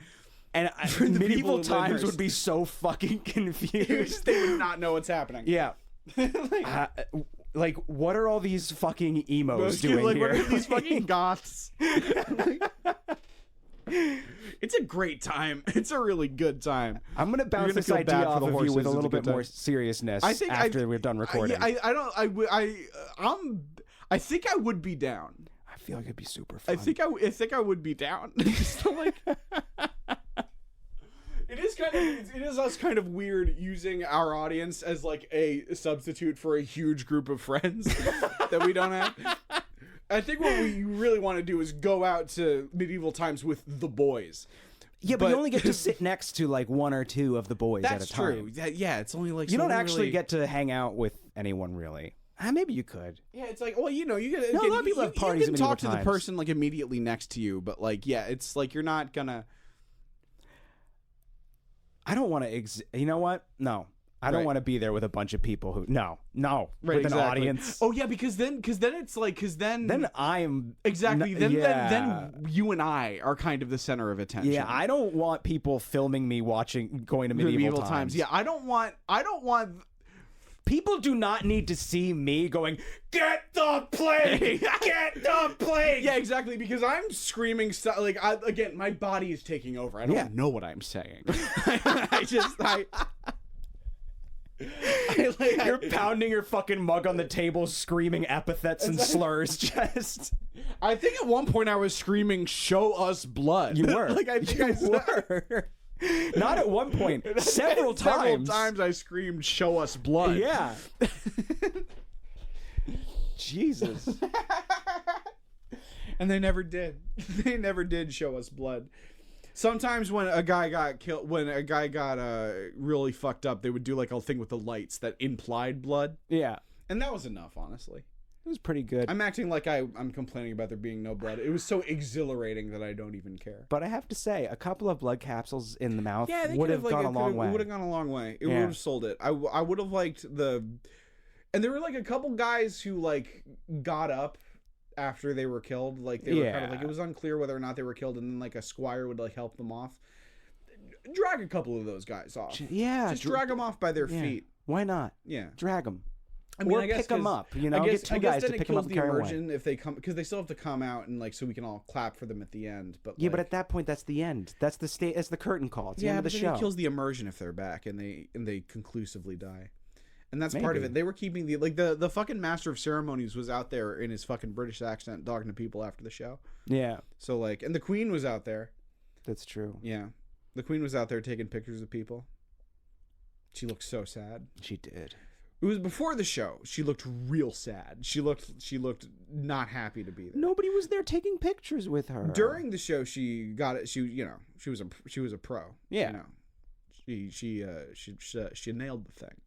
And Medieval Times would be so fucking confused. They would not know what's happening. Yeah. Like, what are all these fucking emos doing like, here? What are these fucking goths? It's a great time. It's a really good time. I'm gonna bounce this idea off of you with a little bit more seriousness after we're done recording. I think I would be down. I feel like it'd be super fun. I think I would be down. So like, it is us kind of weird using our audience as like a substitute for a huge group of friends that we don't have. I think what we really want to do is go out to Medieval Times with the boys. Yeah, but you only get to sit next to like one or two of the boys at a time. That's true. Yeah, it's only like... You don't actually get to hang out with anyone, really. Maybe you could. Yeah, it's like, well, you know, you get... No, a lot of people have parties you can at talk Medieval to the person like immediately next to you, but like, yeah, it's like you're not gonna... I don't want to... You know what? No. I don't want to be there with a bunch of people who... No. With an audience. Oh, yeah, because then it's like... Then I'm... Exactly. Then you and I are kind of the center of attention. Yeah, I don't want people filming me going to Medieval Times. Yeah, I don't want... People do not need to see me going, get the plague! Get the plague! Yeah, exactly, because I'm screaming stuff. Like, again, my body is taking over. I don't know what I'm saying. You're pounding your fucking mug on the table, screaming epithets and slurs. Just, I think at one point I was screaming, "Show us blood." You were. Like I think you were. Not at one point. Several times. Several times I screamed, "Show us blood." Yeah. Jesus. And they never did. They never did show us blood. Sometimes when a guy got killed, really fucked up, they would do like a thing with the lights that implied blood. Yeah. And that was enough, honestly. It was pretty good. I'm acting like I'm complaining about there being no blood. It was so exhilarating that I don't even care. But I have to say, a couple of blood capsules in the mouth would have gone a long way. It would have gone a long way. It would have sold it. I would have liked and there were like a couple guys who like got up after they were killed. Like they were kind of like, it was unclear whether or not they were killed, and then like a squire would like help them off. Drag a couple of those guys off. Yeah. Just drag them off by their feet. Why not? Yeah. Drag them. I mean, or I guess pick them up. You know, I guess, get two guys to pick them up and carry them away. if they come, because they still have to come out and like so we can all clap for them at the end. But yeah, but at that point, that's the end. That's the state. That's the curtain call. It's the end of the show. It kills the immersion if they're back and they conclusively die. And that's part of it. They were keeping the fucking master of ceremonies was out there in his fucking British accent talking to people after the show. Yeah. So like, and the Queen was out there. That's true. Yeah, the Queen was out there taking pictures of people. She looked so sad. She did. It was before the show. She looked real sad. She looked not happy to be there. Nobody was there taking pictures with her. During the show, she got it. She was a pro. Yeah. She nailed the thing,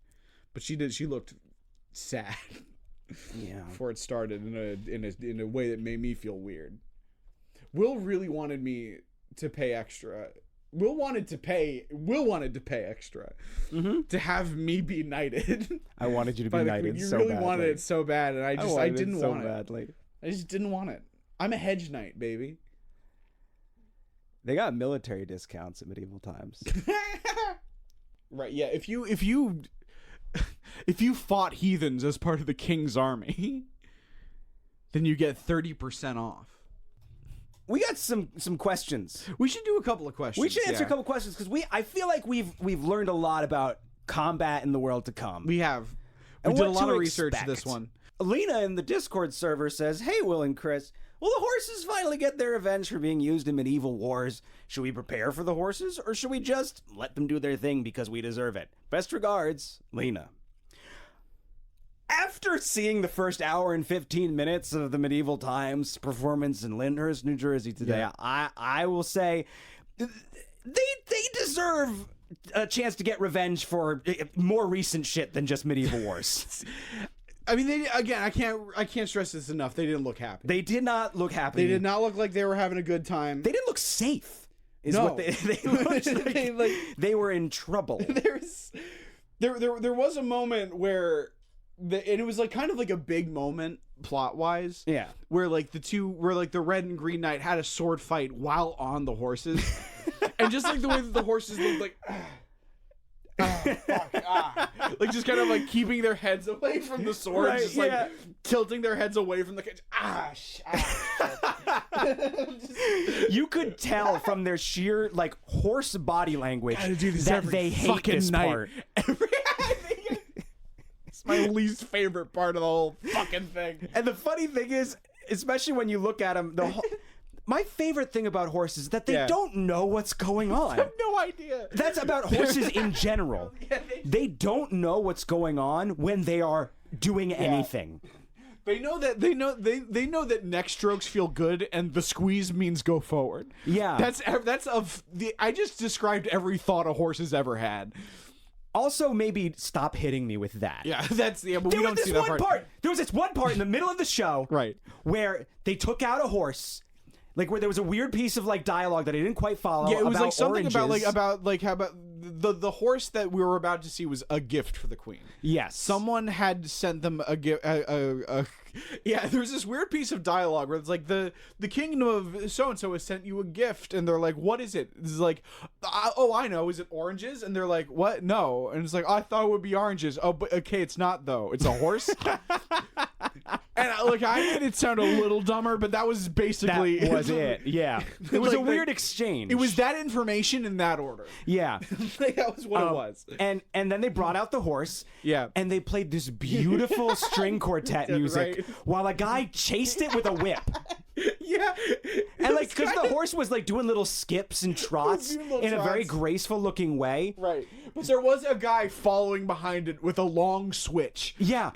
but she looked sad. Yeah. Before it started in a way that made me feel weird. Will really wanted me to pay extra. Will wanted to pay extra to have me be knighted. I wanted you to be knighted so badly. You really wanted it so bad, and I didn't want it. Badly. I just didn't want it. I'm a hedge knight, baby. They got military discounts at medieval times. Right? Yeah. If you fought heathens as part of the king's army, then you get 30% off. We got some questions. We should do a couple of questions. We should answer a couple of questions because I feel like we've learned a lot about combat in the world to come. We have. We did a lot of research this one. Lena in the Discord server says, "Hey, Will and Chris, will the horses finally get their revenge for being used in medieval wars? Should we prepare for the horses, or should we just let them do their thing because we deserve it? Best regards, Lena." After seeing the first hour and 15 minutes of the Medieval Times performance in Lyndhurst, New Jersey today, I will say they deserve a chance to get revenge for more recent shit than just medieval wars. I mean, I can't stress this enough. They didn't look happy. They did not look happy. They did not look like they were having a good time. They didn't look safe. What they looked like. They were in trouble. There was a moment where. And it was like kind of like a big moment plot wise. Yeah. Where like the red and green knight had a sword fight while on the horses. And just like the way that the horses looked like like just kind of like keeping their heads away from the swords, right, just like tilting their heads away from the cage. You could tell from their sheer like horse body language that they hate this night. part. It's my least favorite part of the whole fucking thing. And the funny thing is, especially when you look at them, my favorite thing about horses is that they don't know what's going on. I have no idea. That's about horses in general. They don't know what's going on when they are doing anything. They know that neck strokes feel good and the squeeze means go forward. Yeah. I just described every thought a horse has ever had. Also, maybe stop hitting me with that. Yeah, but we don't see that part. There was this one part in the middle of the show, right, where they took out a horse, like where there was a weird piece of like dialogue that I didn't quite follow. Yeah, it was about like something oranges. about how about the horse that we were about to see was a gift for the queen. Yes, someone had sent them a gift. Yeah, there's this weird piece of dialogue where it's like the kingdom of so and so has sent you a gift, and they're like, "What is it?" It's like, "Oh, I know. Is it oranges?" And they're like, "What? No." And it's like, "I thought it would be oranges." Oh, but okay, it's not though. It's a horse. And I made it sound a little dumber, but that was basically that was it. Yeah, it was like, a weird exchange. It was that information in that order. Yeah, that was what it was. And then they brought out the horse. Yeah, and they played this beautiful string quartet music while a guy chased it with a whip. Yeah, and like because the horse was like doing little skips and trots in a very graceful looking way. Right, but there was a guy following behind it with a long switch. Yeah,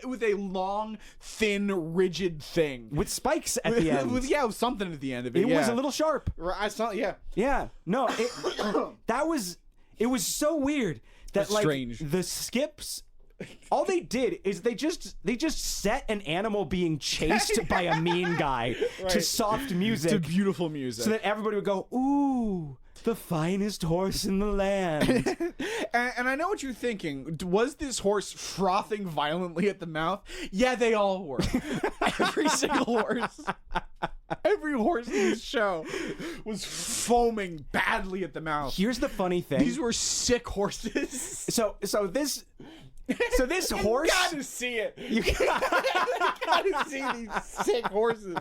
with a long, thin, rigid thing with spikes at the end. With something at the end of it. It was a little sharp. Right, yeah. No, it was so weird that like strange. The skips. All they did is they just set an animal being chased by a mean guy to soft music, to beautiful music, so that everybody would go, "Ooh, the finest horse in the land." And I know what you're thinking. Was this horse frothing violently at the mouth? Yeah, they all were. Every single horse. Every horse in this show was foaming badly at the mouth. Here's the funny thing. These were sick horses. So this So this horse, you gotta see it. You gotta see these sick horses.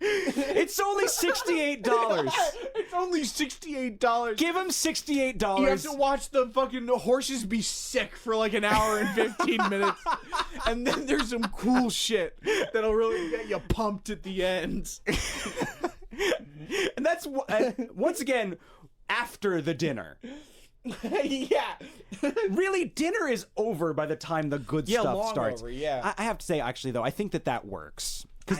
it's only $68. It's only $68. Give him $68. You have to watch the fucking horses be sick for like an hour and 15 minutes. And then there's some cool shit that'll really get you pumped at the end. And that's, once again, after the dinner. Yeah. Really, dinner is over by the time the good stuff starts. Over, yeah. I have to say, actually, though, I think that works. Because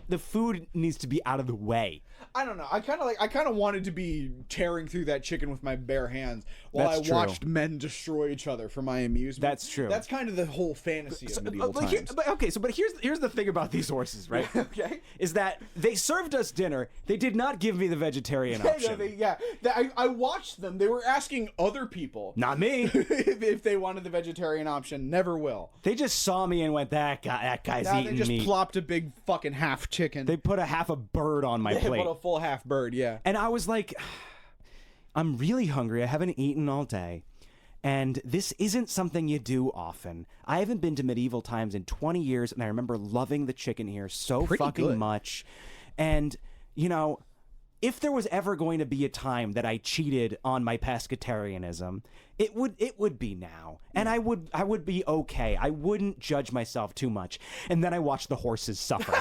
the food needs to be out of the way. I don't know. I kind of wanted to be tearing through that chicken with my bare hands while That's true. watched men destroy each other for my amusement. That's true. That's kind of the whole fantasy of medieval times. But here's the thing about these horses, right? Okay. Is that they served us dinner. They did not give me the vegetarian option. I watched them. They were asking other people. Not me. if they wanted the vegetarian option. Never will. They just saw me and went, that guy's eating they just meat. plopped a big fucking half chicken. They put a half a bird on my plate. They put a full half bird, yeah. And I was like, I'm really hungry. I haven't eaten all day. And this isn't something you do often. I haven't been to medieval times in 20 years, and I remember loving the chicken here so Pretty fucking good. much. And, you know, if there was ever going to be a time that I cheated on my pescatarianism, it would be now. And I would be okay. I wouldn't judge myself too much. And then I watched the horses suffer.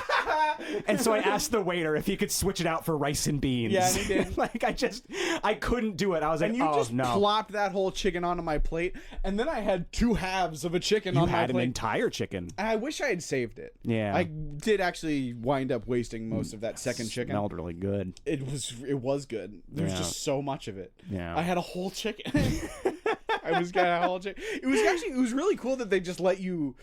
And so I asked the waiter if he could switch it out for rice and beans. Yeah, and he did. Like, I couldn't do it. I was like, and you oh, just no. plopped that whole chicken onto my plate, and then I had two halves of a chicken on my You had an plate. entire chicken. And I wish I had saved it. Yeah. I did actui wind up wasting most of that second chicken. Smelled really good. It was good. There's just so much of it. Yeah. I had a whole chicken. I was getting a whole chicken. It was really cool that they just let you.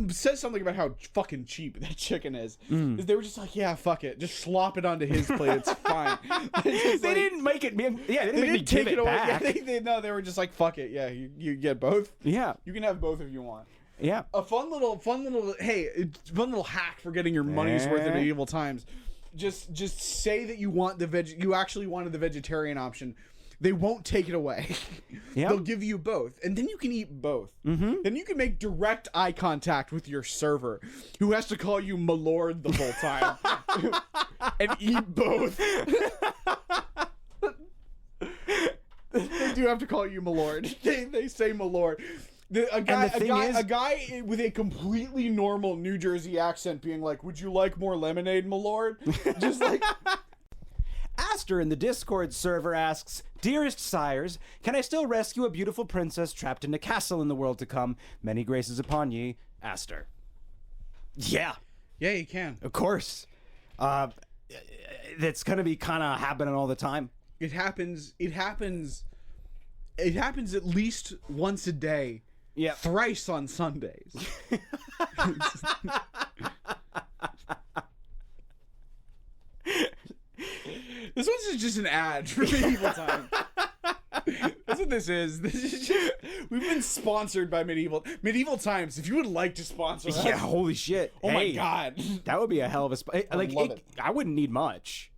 Says something about how fucking cheap that chicken is. Is they were just like, yeah, fuck it, just slop it onto his plate. It's fine. They didn't make it. Yeah, they didn't make me take give it away. back. Yeah, they were just like, fuck it. Yeah, you get both. Yeah. You can have both if you want. Yeah. A fun little hack for getting your money's worth in medieval times. Just say that you actually wanted the vegetarian option. They won't take it away. Yep. They'll give you both, and then you can eat both. Mm-hmm. Then you can make direct eye contact with your server, who has to call you my lord the whole time, and eat both. They do have to call you my lord. They say my lord. A guy with a completely normal New Jersey accent being like, "Would you like more lemonade, my lord?" Just like. Aster in the Discord server asks, "Dearest sires, can I still rescue a beautiful princess trapped in a castle in the world to come? Many graces upon ye, Aster." Yeah. Yeah, you can. Of course. That's going to be kind of happening all the time. It happens at least once a day. Yeah. Thrice on Sundays. This one's just an ad for medieval time. That's what this is. We've been sponsored by medieval times. If you would like to sponsor us, Yeah, holy shit. oh my god, that would be a hell of a I wouldn't need much.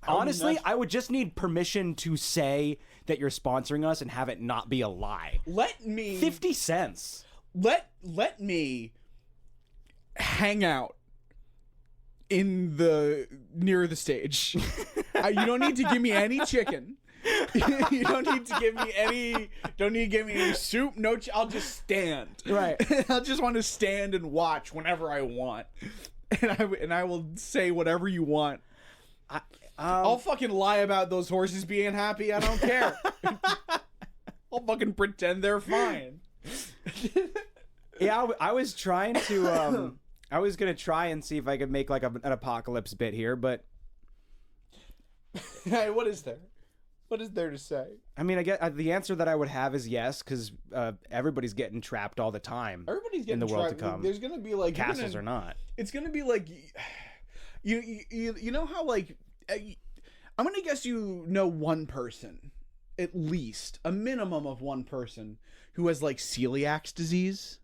Honestly, I would just need permission to say that you're sponsoring us and have it not be a lie. Let me 50 cents. Let me hang out in near the stage. You don't need to give me any chicken. You don't need to give me any soup. No, I'll just stand. Right. I'll just want to stand and watch whenever I want, and I will say whatever you want. I'll fucking lie about those horses being happy. I don't care. I'll fucking pretend they're fine. Yeah, I was trying to. I was gonna try and see if I could make like an apocalypse bit here, but hey, what is there? What is there to say? I mean, I get the answer that I would have is yes, because everybody's getting trapped all the time. Everybody's getting in the world to come. There's gonna be like castles or not. It's gonna be like you know how like I'm gonna guess you know one person, at least a minimum of one person who has like celiac disease.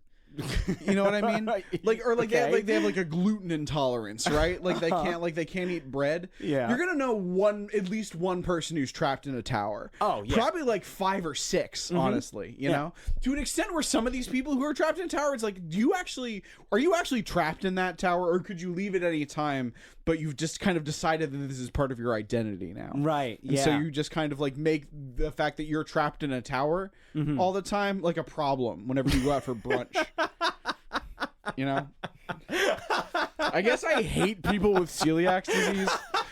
You know what I mean? Like, or like Okay. they have like a gluten intolerance, right? Like they can't eat bread. Yeah. You're gonna know at least one person who's trapped in a tower. Oh, yeah. Probably like 5 or 6, honestly. You know, to an extent where some of these people who are trapped in a tower, it's like, are you actually trapped in that tower, or could you leave at any time? But you've just kind of decided that this is part of your identity now, Right? And Yeah. so you just kind of like make the fact that you're trapped in a tower all the time like a problem whenever you go out for brunch. You know, I guess I hate people with celiac disease.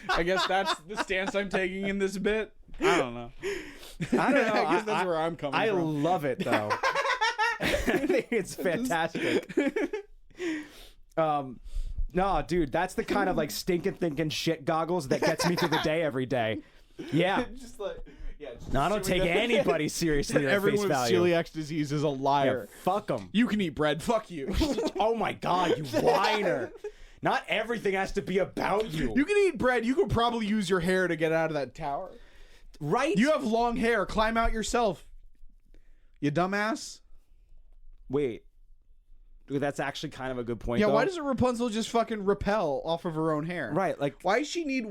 I guess that's the stance I'm taking in this bit. I don't know. I don't know. I guess that's where I'm coming from. I love it though. I think it's fantastic. No, dude, that's the kind of like stinking thinking shit goggles that gets me through the day every day. Yeah. Just like, yeah. No, I don't take anybody seriously at Everyone face with value. celiac disease is a liar. Yeah, fuck them. You can eat bread. Fuck you. Oh my god, you whiner. Not everything has to be about you. You can eat bread. You could probably use your hair to get out of that tower. Right? You have long hair. Climb out yourself. You dumbass. Wait. Dude, that's actually kind of a good point. Yeah, though. why doesn't Rapunzel just fucking repel off of her own hair? Right, like why does she need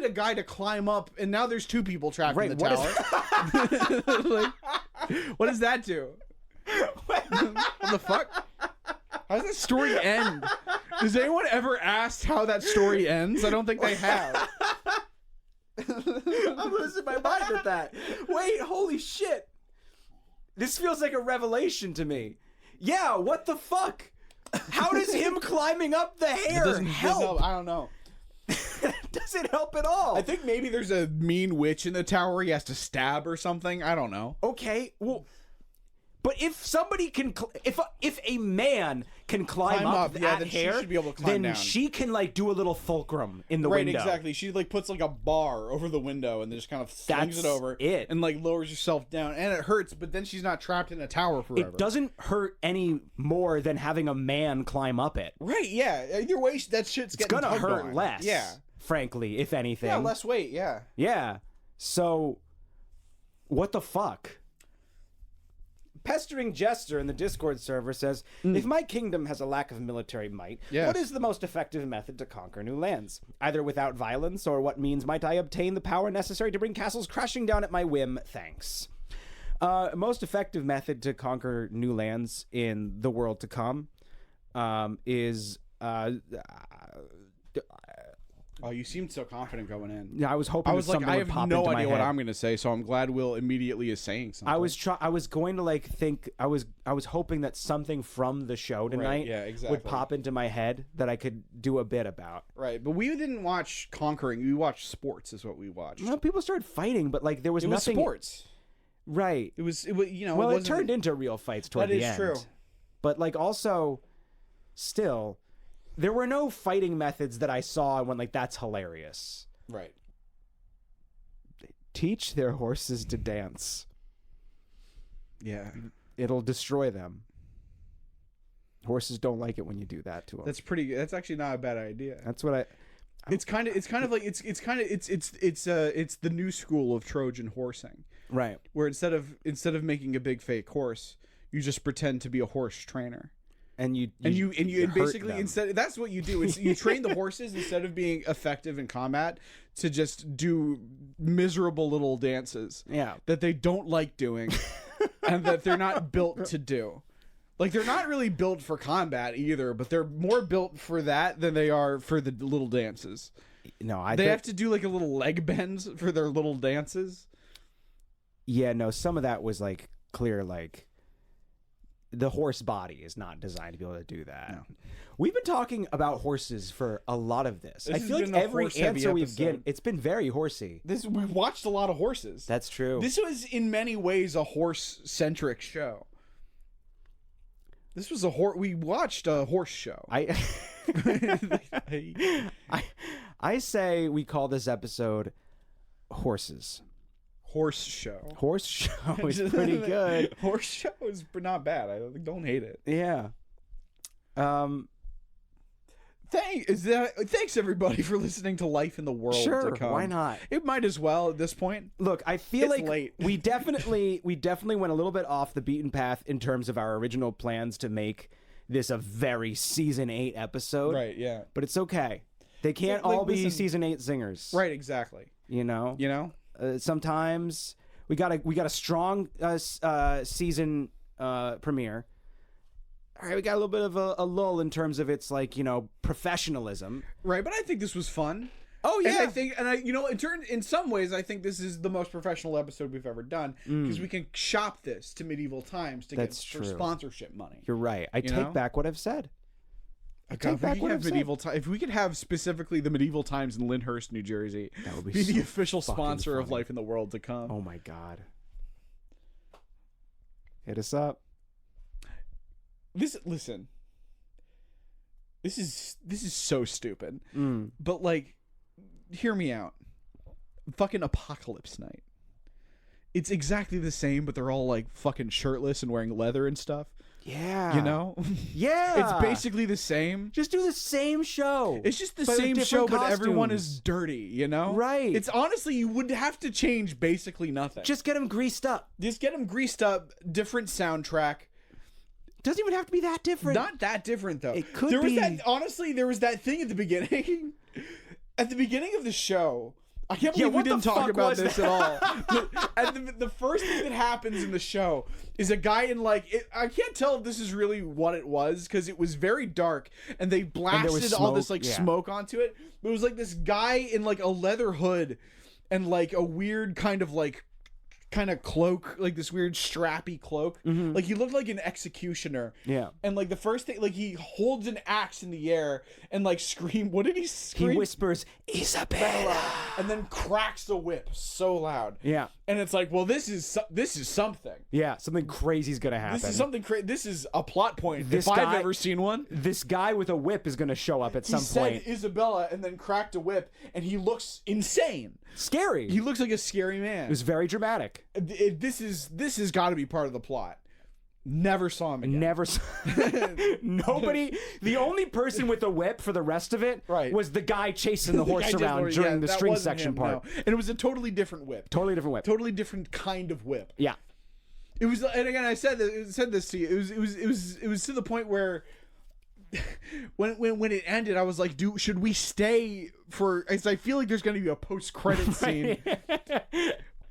a guy to climb up, and now the's 2 people trapped in the what tower? Like, what does that do? What the fuck? How does that story end? Does anyone ever ask how that story ends? I don't think they have. I'm losing my mind at that. Wait, holy shit. This feels like a revelation to me. Yeah, what the fuck? How does him climbing up the hair help? I don't know. Does it help at all? I think maybe there's a mean witch in the tower he has to stab or something. I don't know. Okay, well, but if somebody can, if a man can climb up that then hair, she should be able to climb then down. she can like do a little fulcrum in the Right, window. exactly. She like puts like a bar over the window and then just kind of slings That's it over it. and like lowers herself down, and it hurts, but then she's not trapped in a tower forever. It doesn't hurt any more than having a man climb up it. Right? Yeah. Either way, that shit's It's getting gonna tugged hurt on. less. Yeah. Frankly, if anything. Yeah, less weight. Yeah. Yeah. So, what the fuck? Pestering Jester in the Discord server says, if my kingdom has a lack of military might, Yes. what is the most effective method to conquer new lands? Either without violence, or what means might I obtain the power necessary to bring castles crashing down at my whim? Thanks. Most effective method to conquer new lands in the world to come is... Oh, you seemed so confident going in. I was hoping I was that like, something I would have pop no into my idea what head. I'm going to say, so I'm glad Will immediately is saying something. I was going to like think I was hoping that something from the show tonight yeah, exactly. would pop into my head that I could do a bit about. Right, but we didn't watch Conquering. We watched sports is what we watched. Well, people started fighting, but like there was it was nothing. sports. Right. It was you know. Well, it it wasn't- turned into real fights toward the end. That is true. But like also, still, there were no fighting methods that I saw when like that's hilarious. Right. Teach their horses to dance. Yeah. It'll destroy them. Horses don't like it when you do that to them. That's pretty. That's actually not a bad idea. That's what I. It's kind of like it's the new school of Trojan horsing, Right. where instead of making a big fake horse, you just pretend to be a horse trainer. And you And hurt basically them. instead that's what you do. It's you train the horses instead of being effective in combat to just do miserable little dances. Yeah. That they don't like doing and that they're not built to do. Like they're not really built for combat either, but they're more built for that than they are for the little dances. No, They have to do like a little leg bends for their little dances. Yeah, no, some of that was like clear, like the horse body is not designed to be able to do that. No. We've been talking about horses for a lot of this. I has feel like been a every horse-heavy answer we've episode. given, it's been very horsey. We watched a lot of horses. That's true. This was in many ways a horse-centric show. This was we watched a horse show. I say we call this episode Horses. Horse show. Horse show is pretty good. Horse show is not bad. Don't hate it. Yeah. Thanks everybody for listening to Life in the World to Come. Why not? It might as well at this point. Look, I feel it's like late. we definitely went a little bit off the beaten path in terms of our original plans to make this a very season 8 episode. Right, yeah. But it's okay. They can't all be season 8 zingers. Right, exactly. You know? Sometimes we got a strong season premiere. All right, we got a little bit of a lull in terms of its professionalism. Right, but I think this was fun. Oh yeah, in some ways, I think this is the most professional episode we've ever done because we can shop this to medieval times to get for sponsorship money. You're right. I take back what I've said. If we could have specifically the medieval times in Lyndhurst, New Jersey, that would be the official sponsor of Life in the World to Come. Oh my God! Hit us up. Listen. This is so stupid. But hear me out. Fucking Apocalypse Night. It's exactly the same, but they're all fucking shirtless and wearing leather and stuff. Yeah. You know? Yeah. It's basically the same. Just do the same show. It's just the same show, but everyone is dirty, you know? Right. It's honestly, you would have to change basically nothing. Just get them greased up. Different soundtrack. Doesn't even have to be that different. Not that different, though. It could be. There was that thing at the beginning. At the beginning of the show, I can't believe we didn't talk about this at all. The first thing that happens in the show is a guy in I can't tell if this is really what it was because it was very dark and they blasted all this smoke onto it. But it was this guy in a leather hood and a weird kind of cloak, this weird strappy cloak. Mm-hmm. He looked like an executioner. Yeah. And the first thing, he holds an axe in the air and scream. What did he scream? He whispers, Isabella, and then cracks the whip so loud. Yeah. And it's well, this is something. Yeah, something crazy's gonna happen. This is something crazy. This is a plot point. If I've ever seen one. This guy with a whip is gonna show up at some point. He said Isabella and then cracked a whip, and he looks insane. Scary. He looks like a scary man. It was very dramatic. This has got to be part of the plot. Never saw him again. Never saw nobody. The only person with a whip for the rest of it was the guy chasing the horse around during the string section part. No. And it was a totally different whip. Totally different whip. Totally different kind of whip. Yeah. It was, and again, I said this to you. It was to the point where when it ended, I was like, should we stay for? As I feel like there's going to be a post-credit scene.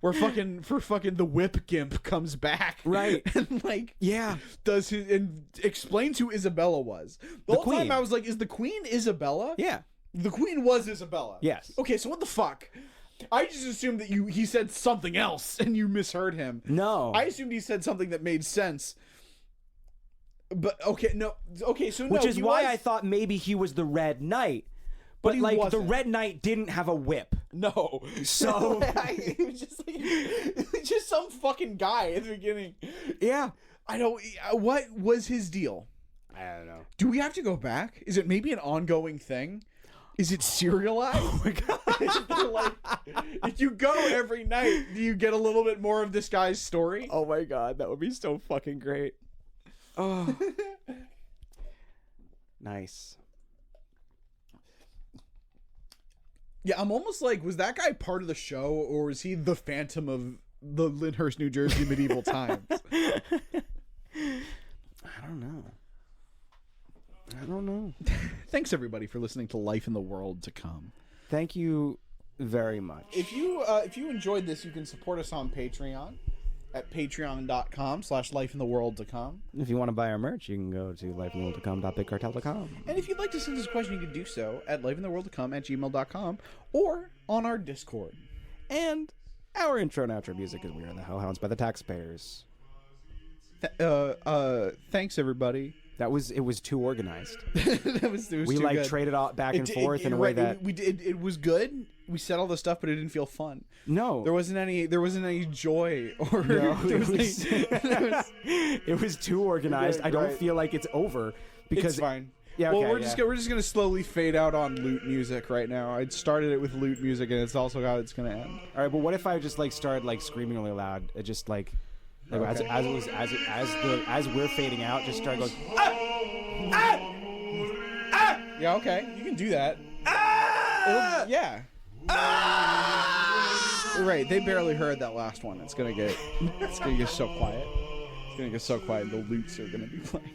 Where fucking the whip gimp comes back, right? And does his and explains who Isabella was. The whole time I was like, is the queen Isabella? Yeah, the queen was Isabella. Yes. Okay, so what the fuck? I just assumed that he said something else and you misheard him. No, I assumed he said something that made sense. But which is why I thought maybe he was the Red Knight. But the Red Knight didn't have a whip. No. So it was just some fucking guy at the beginning. Yeah. What was his deal? I don't know. Do we have to go back? Is it maybe an ongoing thing? Is it serialized? Oh my God. If you go every night, do you get a little bit more of this guy's story? Oh my God, that would be so fucking great. Oh. Nice. Yeah, I'm almost was that guy part of the show, or was he the Phantom of the Lyndhurst, New Jersey medieval times? I don't know. Thanks, everybody, for listening to Life in the World to Come. Thank you very much. If you enjoyed this, you can support us on Patreon at patreon.com/lifeintheworldtocome. If you want to buy our merch, you can go to lifeintheworldtocome.bigcartel.com. And if you'd like to send us a question, you can do so at lifeintheworldtocome@gmail.com or on our Discord. And our intro and outro music is We Are the Hellhounds by the Taxpayers. Thanks, everybody. It was too organized. It was we too good. Traded off back and forth in a way that it was good. We said all the stuff, but it didn't feel fun. No, there wasn't any joy or. No, it was too organized. I don't feel like it's over because it's fine. Yeah, well, we're just gonna slowly fade out on lute music right now. I started it with lute music, and it's also how it's gonna end. All right, but what if I just started screaming really loud? It just okay. as we're fading out, just start going. Ah! Ah! Ah! Yeah, okay. You can do that. Yeah. Right, they barely heard that last one. It's gonna get so quiet. It's gonna get so quiet. The lutes are gonna be playing.